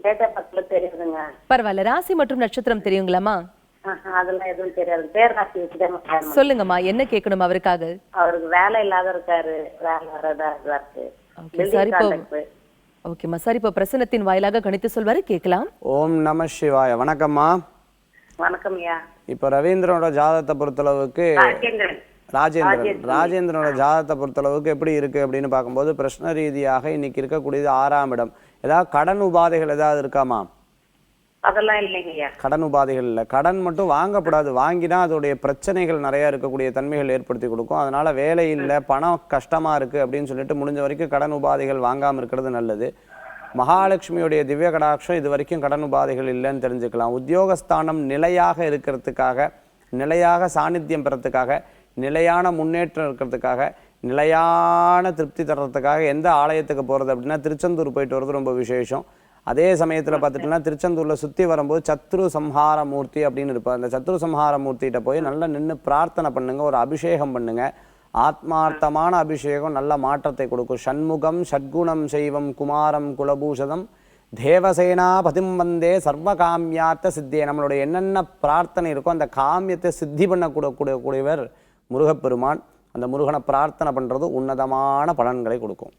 Date of பர்த்ல தெரியுதுங்க. பரவாயில்ல, ராசி மற்றும் நட்சத்திரம் தெரியுங்களாமா? அதெல்லாம் எதுவும் தெரியாது. பேர் ராசி வச்சுதான். சொல்லுங்கம்மா, என்ன கேட்கணும் அவருக்காக? அவருக்கு வேலை இல்லாத இருக்காரு, வேலை வர்றதா இருக்கு. ஓகேம்மா, சரி, இப்போ பிரசனத்தின் வாயிலாக கணித்து சொல்வாரு, கேட்கலாம். ஓம் நம சிவாய. வணக்கம்மா. வணக்கம் ஐயா. இப்போ ரவீந்திரனோட ஜாதகத்தை பொறுத்தளவுக்கு ராஜேந்திரனோட ஜாதகத்தை பொறுத்தளவுக்கு எப்படி இருக்கு அப்படின்னு பார்க்கும்போது பிரச்சனை ரீதியாக இன்னைக்கு இருக்கக்கூடியது 6ஆம் இடம். ஏதாவது கடன் உபாதைகள் ஏதாவது இருக்காமா? அதெல்லாம் இல்லைங்கய்யா. கடன் உபாதைகள் இல்லை. கடன் மட்டும் வாங்கக்கூடாது. வாங்கினா அதோடைய பிரச்சனைகள் நிறைய இருக்கக்கூடிய தன்மைகள் ஏற்படுத்தி கொடுக்கும். அதனால வேலை இல்லை, பணம் கஷ்டமா இருக்கு அப்படின்னு சொல்லிட்டு முடிஞ்ச வரைக்கும் கடன் உபாதைகள் வாங்காமல் இருக்கிறது நல்லது. மகாலட்சுமியுடைய திவ்ய கடாட்சம் இது வரைக்கும் கடன் உபாதைகள் இல்லைன்னு தெரிஞ்சுக்கலாம். உத்தியோகஸ்தானம் நிலையாக இருக்கிறதுக்காக, நிலையாக சாநித்தியம் பெறத்துக்காக, நிலையான முன்னேற்றம் இருக்கிறதுக்காக, நிலையான திருப்தி தர்றதுக்காக எந்த ஆலயத்துக்கு போகிறது அப்படின்னா திருச்செந்தூர் போயிட்டு வர்றது ரொம்ப விசேஷம். அதே சமயத்தில் பார்த்துட்டோம்னா திருச்செந்தூரில் சுற்றி வரும்போது சத்ரு சம்ஹார மூர்த்தி அப்படின்னு இருப்பார். அந்த சத்ரு சம்ஹார மூர்த்திகிட்ட போய் நல்லா நின்று பிரார்த்தனை பண்ணுங்க, ஒரு அபிஷேகம் பண்ணுங்க. ஆத்மார்த்தமான அபிஷேகம் நல்ல மாற்றத்தை கொடுக்கும். ஷண்முகம் ஷட்குணம் செய்வம் குமாரம் குலபூஷதம் தேவசேனா பதிம் வந்தே சர்வ காமியார்த்த சித்தியே. நம்மளுடைய என்னென்ன பிரார்த்தனை இருக்கோ அந்த காமியத்தை சித்தி பண்ணக்கூடக்கூடியவர் முருகப்பெருமான். அந்த முருகனை பிரார்த்தனை பண்ணுறது உன்னதமான பலன்களை கொடுக்கும்.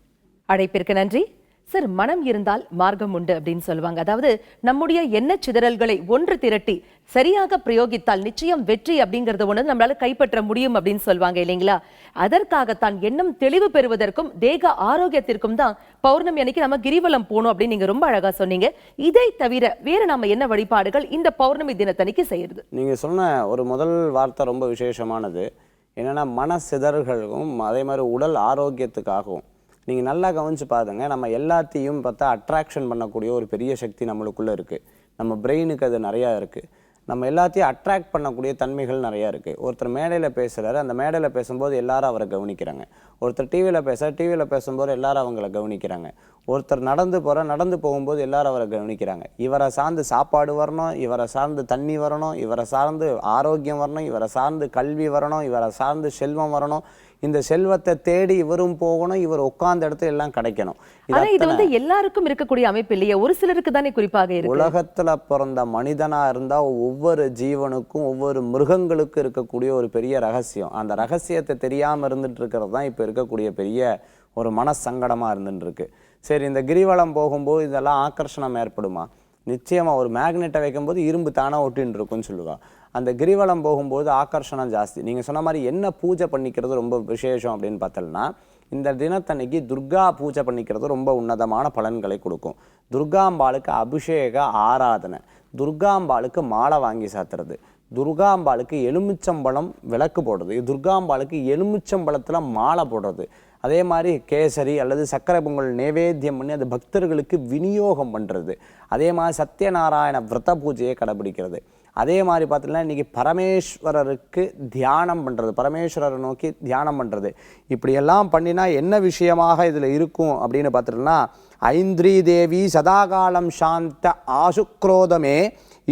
அழைப்பிற்கு நன்றி. சார், மனம் இருந்தால் மார்க்கம் உண்டு அப்படின்னு சொல்லுவாங்க. அதாவது நம்முடைய எண்ண சிதறல்களை ஒன்று திரட்டி சரியாக பிரயோகித்தால் நிச்சயம் வெற்றி அப்படிங்கறது ஒன்று நம்மளால கைப்பற்ற முடியும் அப்படின்னு சொல்லுவாங்க இல்லைங்களா? அதற்காகத்தான் எண்ணம் தெளிவு பெறுவதற்கும் தேக ஆரோக்கியத்திற்கும் தான் பௌர்ணமி அன்னைக்கு நம்ம கிரிவலம் போகணும் அப்படின்னு நீங்க ரொம்ப அழகா சொன்னீங்க. இதை தவிர வேற நம்ம என்ன வழிபாடுகள் இந்த பௌர்ணமி தினத்தன்னைக்கு செய்யறது? நீங்க சொன்ன ஒரு முதல் வார்த்தை ரொம்ப விசேஷமானது. என்னன்னா மன சிதறல்களுக்கும் அதே மாதிரி உடல் ஆரோக்கியத்துக்காகவும் நீங்கள் நல்லா கவனித்து பாருங்க. நம்ம எல்லாத்தையும் பார்த்தா அட்ராக்ஷன் பண்ணக்கூடிய ஒரு பெரிய சக்தி நம்மளுக்குள்ளே இருக்குது. நம்ம பிரெயினுக்கு அது நிறையா இருக்குது. நம்ம எல்லாத்தையும் அட்ராக்ட் பண்ணக்கூடிய தன்மைகள் நிறையா இருக்குது. ஒருத்தர் மேடையில் பேசுகிறாரு, அந்த மேடையில் பேசும்போது எல்லாரும் அவரை கவனிக்கிறாங்க. ஒருத்தர் டிவியில் பேசும்போது எல்லாரும் அவங்கள கவனிக்கிறாங்க. ஒருத்தர் நடந்து போகும்போது எல்லாரும் அவரை கவனிக்கிறாங்க. இவரை சார்ந்து சாப்பாடு வரணும், இவரை சார்ந்து தண்ணி வரணும், இவரை சார்ந்து ஆரோக்கியம் வரணும், இவரை சார்ந்து கல்வி வரணும், இவரை சார்ந்து செல்வம் வரணும். இந்த செல்வத்தை தேடி இவரும் போகணும், இவர் உட்கார்ந்த இடத்துல எல்லாம் கிடைக்கணும். இது வந்து எல்லாருக்கும் இருக்கக்கூடிய அமைப்பு இல்லையா? ஒரு சிலருக்கு தானே குறிப்பாக இருக்கு. உலகத்துல பிறந்த மனிதனா இருந்தா ஒவ்வொரு ஜீவனுக்கும் ஒவ்வொரு மிருகங்களுக்கும் இருக்கக்கூடிய ஒரு பெரிய ரகசியம். அந்த ரகசியத்தை தெரியாம இருந்துட்டு இருக்கிறது தான் இப்ப இருக்கக்கூடிய பெரிய ஒரு மனசங்கடமா இருந்துட்டு இருக்கு. சரி, இந்த கிரிவலம் போகும்போது இதெல்லாம் ஆக்கர்ஷணம் ஏற்படுமா? நிச்சயமாக. ஒரு மேக்னெட்டை வைக்கும்போது இரும்பு தானாக ஒட்டின்னு இருக்குன்னு சொல்லுவாள். அந்த கிரிவலம் போகும்போது ஆக்கர்ஷணம் ஜாஸ்தி. நீங்கள் சொன்ன மாதிரி என்ன பூஜை பண்ணிக்கிறது ரொம்ப விசேஷம் அப்படின்னு பார்த்தோம்னா, இந்த தினத்தன்னைக்கு துர்கா பூஜை பண்ணிக்கிறது ரொம்ப உன்னதமான பலன்களை கொடுக்கும். துர்காம்பாளுக்கு அபிஷேக ஆராதனை, துர்காம்பாளுக்கு மாலை வாங்கி சாத்துறது, துர்காம்பாளுக்கு எலுமிச்சம்பழம் விளக்கு போடுறது, துர்காம்பாளுக்கு எலுமிச்சம்பழத்தில் மாலை போடுறது, அதே மாதிரி கேசரி அல்லது சக்கரை பொங்கல் நைவேத்தியம் பண்ணி அது பக்தர்களுக்கு விநியோகம் பண்ணுறது, அதே மாதிரி சத்யநாராயண விரத பூஜையை கடைபிடிக்கிறது, அதே மாதிரி பார்த்தீங்கன்னா இன்றைக்கி பரமேஸ்வரருக்கு தியானம் பண்ணுறது, பரமேஸ்வரரை நோக்கி தியானம் பண்ணுறது. இப்படியெல்லாம் பண்ணினா என்ன விஷயமாக இதில் இருக்கும் அப்படின்னு பார்த்துட்டோம்னா, ஐந்திரி தேவி சதாகாலம் சாந்த ஆசுக்ரோதமே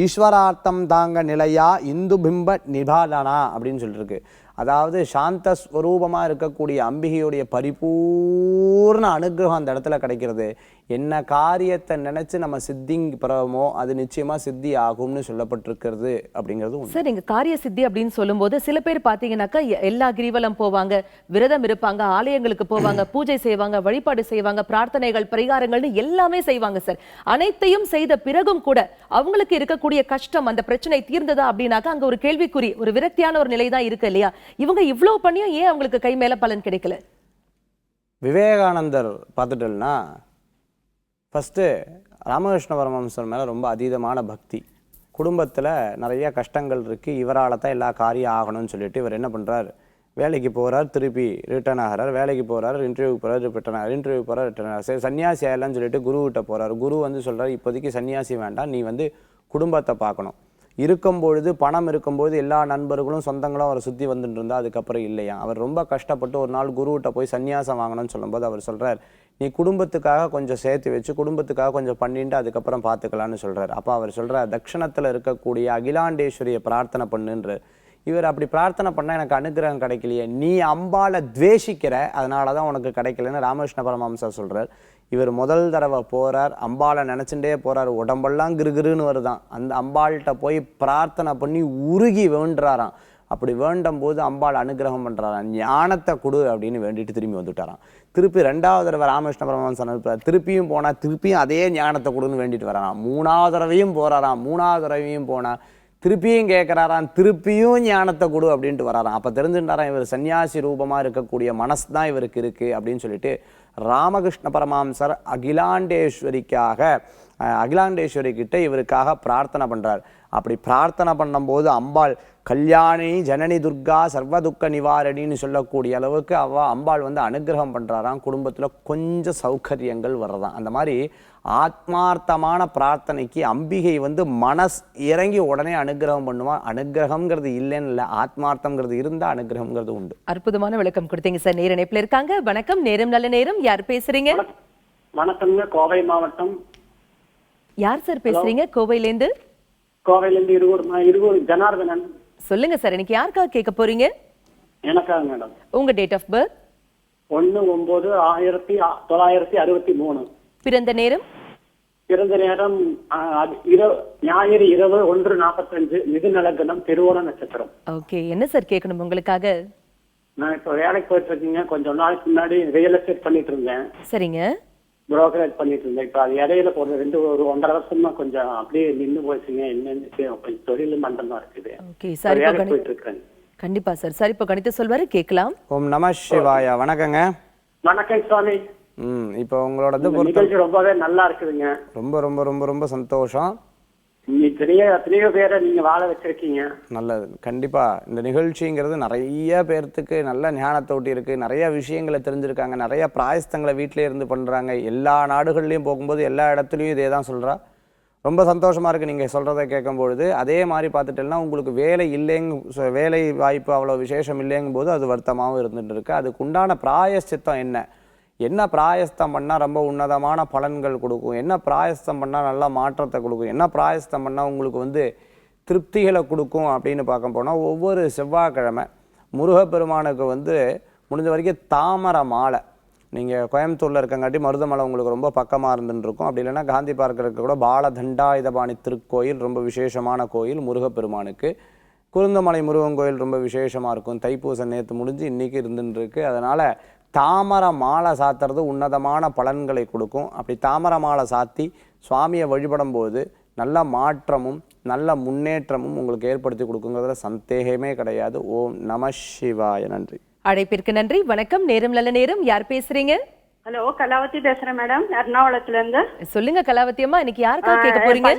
ஈஸ்வரார்த்தம் தாங்க நிலையா இந்து பிம்ப நிபாலனா அப்படின்னு சொல்லியிருக்கு. அதாவது சாந்த ஸ்வரூபமாக இருக்கக்கூடிய அம்பிகையுடைய பரிபூர்ண அனுகிரகம் அந்த இடத்துல கிடைக்கிறது. என்ன காரியத்தை நினைச்சு நம்ம சித்தி பெறமோ அது நிச்சயமா சித்தி ஆகும்னு சொல்லப்பட்டிருக்கிறது அப்படிங்கிறது. சார், நீங்க காரிய சித்தி அப்படின்னு சொல்லும்போது சில பேர் பாத்தீங்கன்னாக்கா எல்லா கிரிவலம் போவாங்க, விரதம் இருப்பாங்க, ஆலயங்களுக்கு போவாங்க, பூஜை செய்வாங்க, வழிபாடு செய்வாங்க, பிரார்த்தனைகள் பரிகாரங்கள்னு எல்லாமே செய்வாங்க சார். அனைத்தையும் செய்த பிறகும் கூட அவங்களுக்கு இருக்கக்கூடிய கஷ்டம், அந்த பிரச்சனை தீர்ந்ததா அப்படின்னாக்கா அங்க ஒரு கேள்விக்குறி, ஒரு விரக்தியான ஒரு நிலை தான் இருக்கு இல்லையா? இவங்க இவ்வளவு பண்ணியும் ஏன் அவங்களுக்கு கை மேல பலன் கிடைக்கல? விவேகானந்தர் பார்த்துட்டோம்னா ஃபஸ்ட்டு ராமகிருஷ்ண பரமஹம்சர் மேலே ரொம்ப அதீதமான பக்தி. குடும்பத்தில் நிறைய கஷ்டங்கள் இருக்குது, இவரால் தான் எல்லா காரியம் ஆகணும்னு சொல்லிட்டு இவர் என்ன பண்ணுறார், வேலைக்கு போகிறார், திருப்பி ரிட்டர்ன் ஆகிறார், வேலைக்கு போகிறார், இன்டர்வியூக்கு போகிறார், ரிட்டர்ன் ஆகிறார், இன்டர்வியூ போகிறார், ரிட்டர்ன் ஆகிறார். சரி, சன்னியாசி ஆகலான்னு சொல்லிட்டு குருக்கிட்ட போகிறார். குரு வந்து சொல்கிறார், இப்போதைக்கு சன்னியாசி வேண்டாம், நீ வந்து குடும்பத்தை பார்க்கணும். இருக்கும்பொழுது பணம் இருக்கும்போது எல்லா நண்பர்களும் சொந்தங்களும் அவரை சுற்றி வந்துட்டு இருந்தால் அதுக்கப்புறம் இல்லையா. அவர் ரொம்ப கஷ்டப்பட்டு ஒரு நாள் குருக்கிட்ட போய் சன்னியாசம் வாங்கணும்னு சொல்லும்போது அவர் சொல்கிறார், நீ குடும்பத்துக்காக கொஞ்சம் சேர்த்து வச்சு குடும்பத்துக்காக கொஞ்சம் பண்ணிட்டு அதுக்கப்புறம் பார்த்துக்கலான்னு சொல்கிறார். அப்போ அவர் சொல்கிறார், தட்சிணத்தில் இருக்கக்கூடிய அகிலாண்டேஸ்வரியை பிரார்த்தனை பண்ணுன்ற. இவர் அப்படி பிரார்த்தனை பண்ணால் எனக்கு அனுகிரகம் கிடைக்கலையே, நீ அம்பாளை துவேஷிக்கிற, அதனால தான் உனக்கு கிடைக்கலன்னு ராமகிருஷ்ண பரமஹம்சர் சொல்கிறார். இவர் முதல் தடவை போகிறார், அம்பாளை நினச்சிட்டே போகிறார், உடம்பெல்லாம் கிருகிருன்னு வருதான். அந்த அம்பாள்கிட்ட போய் பிரார்த்தனை பண்ணி உருகி வேண்டுறாராம். அப்படி வேண்டும் போது அம்பாள் அனுகிரகம் பண்ணுறாராம், ஞானத்தை கொடு அப்படின்னு வேண்டிட்டு திரும்பி வந்துட்டாராம். திருப்பி ரெண்டாவது தடவை ராமகிருஷ்ண பரமஹம்சர் அனுப்புறார், திருப்பியும் போனால் திருப்பியும் அதே ஞானத்தை கொடுன்னு வேண்டிட்டு வராராம். மூணாவது தடவையும் போகிறாராம், மூணாவது தடவையும் போனால் திருப்பியும் கேட்குறாராம், திருப்பியும் ஞானத்தை கொடு அப்படின்ட்டு வராராம். அப்போ தெரிஞ்சுட்டாராம், இவர் சன்னியாசி ரூபமாக இருக்கக்கூடிய மனசு தான் இவருக்கு இருக்குது அப்படின்னு சொல்லிட்டு ராமகிருஷ்ண பரமஹம்சர் அகிலாண்டேஸ்வரி கிட்ட இவருக்காக பிரார்த்தனை பண்ணுறார். அப்படி பிரார்த்தனை பண்ணும்போது அம்பாள் கல்யாணி ஜனனி துர்கா சர்வ துக்க நிவாரணின்னு சொல்லக்கூடிய அளவுக்கு அம்பாள் வந்து அனுகிரகம் பண்ணுறாராம். குடும்பத்தில் கொஞ்சம் சௌகரியங்கள் வர்றதான். அந்த மாதிரி ஆத்மார்த்தமான பிரார்த்தனைக்கு அம்பிகை வந்து மனஸ் இறங்கி உடனே அனுகிரகம் பண்ணுவான். அனுகிரகம்ங்கிறது இல்லைன்னு இல்லை, ஆத்மார்த்தம்ங்கிறது இருந்தால் அனுகிரகம்ங்கிறது உண்டு. அற்புதமான விளக்கம் கொடுத்தீங்க சார். நேர இணைப்புல இருக்காங்க. வணக்கம், நேரம் நல்ல நேரம். யார் பேசுறீங்க? வணக்கம்ங்க, கோவை மாவட்டம். யார் சார் பேசுறீங்க? கோவையிலேருந்து? கோவையிலேருந்து இருகூர் ஜனார்தனன். சொல்லுங்க சார், இன்னைக்கு யாருக்காக கேட்க போறீங்க? எனக்காக மேடம். உங்க டேட் ஆஃப் பர்த்? 1/9/1963. பிறந்த நேரம்? பிறந்த நேரம் ஞாயிறு இரவு 1:45. மிதுன லக்னம், திருவோண நட்சத்திரம். ஓகே, என்ன சார் கேட்கணும் உங்களுக்காக? நான் இப்போ வேலைக்கு போயிட்டு இருக்கீங்க. கொஞ்சம் நாளைக்கு முன்னாடி ரியல் எஸ்டேட் பண்ணிட்டு இருந்தேன். சரிங்க. புரோக்கரேஜ் பண்ணிட்டு இருந்தேன். இப்போ அது இடையில ஒரு 1.5 வருஷமா கொஞ்சம் அப்படியே நின்று போச்சுங்க. என்னன்னு தொழில் மண்டமா இருக்குது. ஓகே சார், போயிட்டு இருக்கேன். கண்டிப்பா சார். சார் இப்போ கணித்து சொல்வாரு, கேட்கலாம். ஓம் நம சிவாயா. வணக்கங்க. வணக்கம் சுவாமி. இப்போ உங்களோட நிகழ்ச்சி ரொம்பவே நல்லா இருக்குதுங்க. ரொம்ப ரொம்ப ரொம்ப ரொம்ப சந்தோஷம். எத்தனையோ பேரை நீங்க வாழ வச்சிருக்கீங்க. நல்லது. கண்டிப்பா இந்த நிகழ்ச்சிங்கிறது நிறைய பேர்த்துக்கு நல்ல ஞானத்தை ஊட்டி இருக்கு. நிறைய விஷயங்களை தெரிஞ்சிருக்காங்க, நிறைய பிராயஸ்தங்களை வீட்டிலே இருந்து பண்றாங்க. எல்லா நாடுகள்லையும் போகும்போது எல்லா இடத்துலையும் இதே தான் சொல்றா. ரொம்ப சந்தோஷமா இருக்கு நீங்க சொல்றதை கேட்கும்பொழுது. அதே மாதிரி பார்த்துட்டேன்னா உங்களுக்கு வேலை வாய்ப்பு அவ்வளோ விசேஷம் இல்லைங்கும் போது அது வருத்தமாகவும் இருந்துட்டு இருக்கு. அதுக்கு உண்டான பிராயஷ்சித்தம் என்ன பிராயஸ்தம் பண்ணால் ரொம்ப உன்னதமான பலன்கள் கொடுக்கும், என்ன பிராயஸ்தம் பண்ணால் நல்ல மாற்றத்தை கொடுக்கும், என்ன பிராயஸ்தம் பண்ணால் உங்களுக்கு வந்து திருப்திகளை கொடுக்கும் அப்படின்னு பார்க்க போனால், ஒவ்வொரு செவ்வாய்க்கிழமை முருகப்பெருமானுக்கு வந்து முடிஞ்ச வரைக்கும் தாமரை மாலை, நீங்கள் கோயம்புத்தூரில் இருக்கங்காட்டி மருதமலை உங்களுக்கு ரொம்ப பக்கமாக இருந்துன்னு இருக்கும். அப்படி இல்லைன்னா காந்தி பார்க்கில் இருக்க கூட பாலதண்டாயுதபாணி திருக்கோயில் ரொம்ப விசேஷமான கோயில் முருகப்பெருமானுக்கு. குருந்தமலை முருகன் கோயில் ரொம்ப விசேஷமாக இருக்கும். தைப்பூசம் நேற்று முடிஞ்சு இன்றைக்கி இருந்துன்னு இருக்குது. அதனால் தாமரை மாலை சாத்துறது உன்னதமான பலன்களை கொடுக்கும். அப்படி தாமரை மாலை சாத்தி சுவாமியை வழிபடும் போது நல்ல மாற்றமும் நல்ல முன்னேற்றமும் உங்களுக்கு ஏற்படுத்தி கொடுக்குங்கிறதுல சந்தேகமே கிடையாது. ஓம் நம சிவாய. நன்றி. அழைப்பிற்கு நன்றி. வணக்கம். நேரம் நல்ல நேரம். யார் பேசுறீங்க? ஹலோ, கலாவதி பேசுறேன் மேடம், எர்ணாகுளத்துல இருந்து. சொல்லுங்க கலாவதி அம்மா, இன்னைக்கு யாருக்கா கேட்க போறீங்க?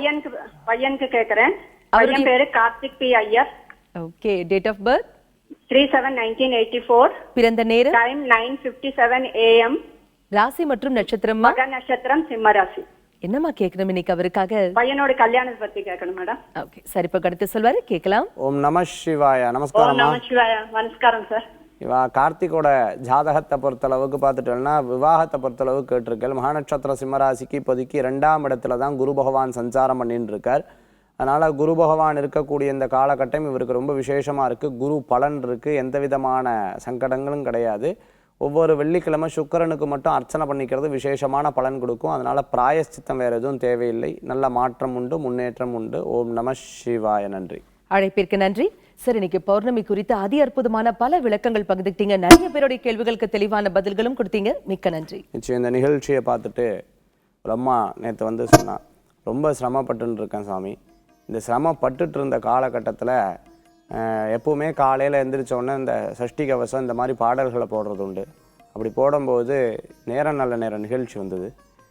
பையனுக்கு கேக்குறேன். பையன் பேரு Karthik P Iyer. Okay. Date of birth 3/7/1984. பிறந்த நேரம் டைம் 9:57 AM. ராசி மற்றும் நட்சத்திரம்? மக நட்சத்திரம், சிம்ம ராசி. என்னம்மா கேட்கணும் இன்னைக்கு அவருக்காக? பையனோட கல்யாணத்தை பத்தி கேட்கணும் மேடம். ஓகே, சரி, இப்ப அடுத்து சொல்வாரு, கேட்கலாம். ஓம் நம சிவாய. நமஸ்காரம். நம சிவாய. நமஸ்காரம் சார். இவா கார்த்திகோட ஜாதகத்தை பொறுத்தளவுக்கு பார்த்துட்டோம்னா விவாகத்தை பொறுத்தளவு கேட்டிருக்கேன். மகாநட்சத்திர சிம்மராசிக்கு இப்போதைக்கு 2ஆம் இடத்துல தான் குரு பகவான் சஞ்சாரம் பண்ணிட்டு இருக்கார். அதனால் குரு பகவான் இருக்கக்கூடிய இந்த காலகட்டம் இவருக்கு ரொம்ப விசேஷமாக இருக்குது. குரு பலன் இருக்குது, எந்த விதமான சங்கடங்களும் கிடையாது. ஒவ்வொரு வெள்ளிக்கிழமை சுக்கிரனுக்கு மட்டும் அர்ச்சனை பண்ணிக்கிறது விசேஷமான பலன் கொடுக்கும். அதனால் பிராயஷ்சித்தம் வேறு எதுவும் தேவையில்லை. நல்ல மாற்றம் உண்டு, முன்னேற்றம் உண்டு. ஓம் நம சிவாய. நன்றி. அழைப்பிற்கு நன்றி. சரி, இன்னைக்கு பௌர்ணமி குறித்து அதி அற்புதமான பல விளக்கங்கள் பகிர்ந்துட்டீங்க. நிறைய பேருடைய கேள்விகளுக்கு தெளிவான பதில்களும் கொடுத்தீங்க. மிக்க நன்றி. நிச்சயம். இந்த நிகழ்ச்சியை பார்த்துட்டு ஒரு அம்மா நேற்று வந்து சொன்னா, ரொம்ப சிரமப்பட்டுன்னு இருக்கேன் சாமி. இந்த சிரமப்பட்டுட்டு இருந்த காலகட்டத்தில் எப்போவுமே காலையில் எழுந்திரிச்சோடனே இந்த சஷ்டி கவசம் இந்த மாதிரி பாடல்களை போடுறது உண்டு. அப்படி போடும்போது நேரம் நல்ல நேரம் நிகழ்ச்சி வந்தது.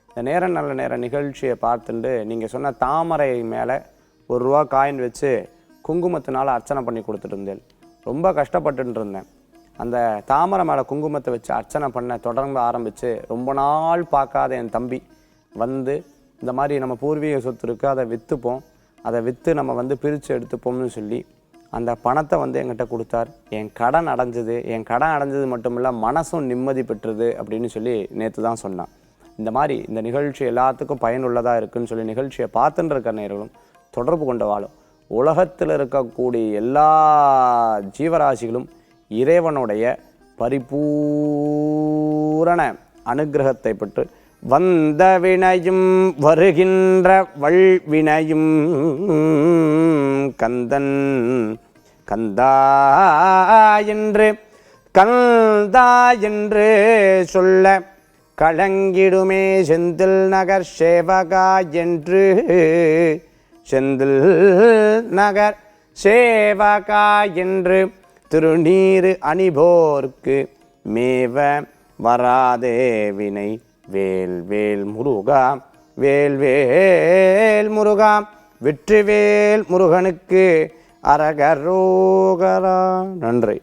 இந்த நேரம் நல்ல நேரம் நிகழ்ச்சியை பார்த்துட்டு நீங்கள் சொன்ன தாமரை மேலே ₹1 காயின் வச்சு குங்குமத்தினால் அர்ச்சனை பண்ணி கொடுத்துட்டு இருந்தேன். ரொம்ப கஷ்டப்பட்டுட்டு இருந்தேன். அந்த தாமரை மேலே குங்குமத்தை வச்சு அர்ச்சனை பண்ண தொடர்ந்து ஆரம்பித்து ரொம்ப நாள் பார்க்காத என் தம்பி வந்து இந்த மாதிரி நம்ம பூர்வீக சொத்து இருக்குது, அதை விற்றுப்போம், அதை விற்று நம்ம வந்து பிரித்து எடுத்துப்போம்னு சொல்லி அந்த பணத்தை வந்து என்கிட்ட கொடுத்தார். என் கடன் அடைஞ்சது. என் கடன் அடைஞ்சது மட்டும் இல்லை, மனசும் நிம்மதி பெற்றுது அப்படின்னு சொல்லி நேற்று தான் சொன்னான். இந்த மாதிரி இந்த நிகழ்ச்சி எல்லாத்துக்கும் பயனுள்ளதாக இருக்குதுன்னு சொல்லி நிகழ்ச்சியை பார்த்துட்டு இருக்க நேர்களும் தொடர்பு கொண்டு வாழும். உலகத்தில் இருக்கக்கூடிய எல்லா ஜீவராசிகளும் இறைவனுடைய பரிபூரண அனுகிரகத்தை பெற்று வந்த வினையும் வருகின்ற வல்வினையும் கந்தன் கந்தா என்று கந்தா என்று சொல்ல கலங்கிடுமே செந்தில் நகர் சேவகா என்று செந்தில் நகர் சேவகா என்று திருநீரு அணிபோர்க்கு மேவ வராதே வினை வேல் வேல் முருகா வேல் வேல் முருகா வெற்றிவேல் முருகனுக்கு அரகரோகரா. நன்றி.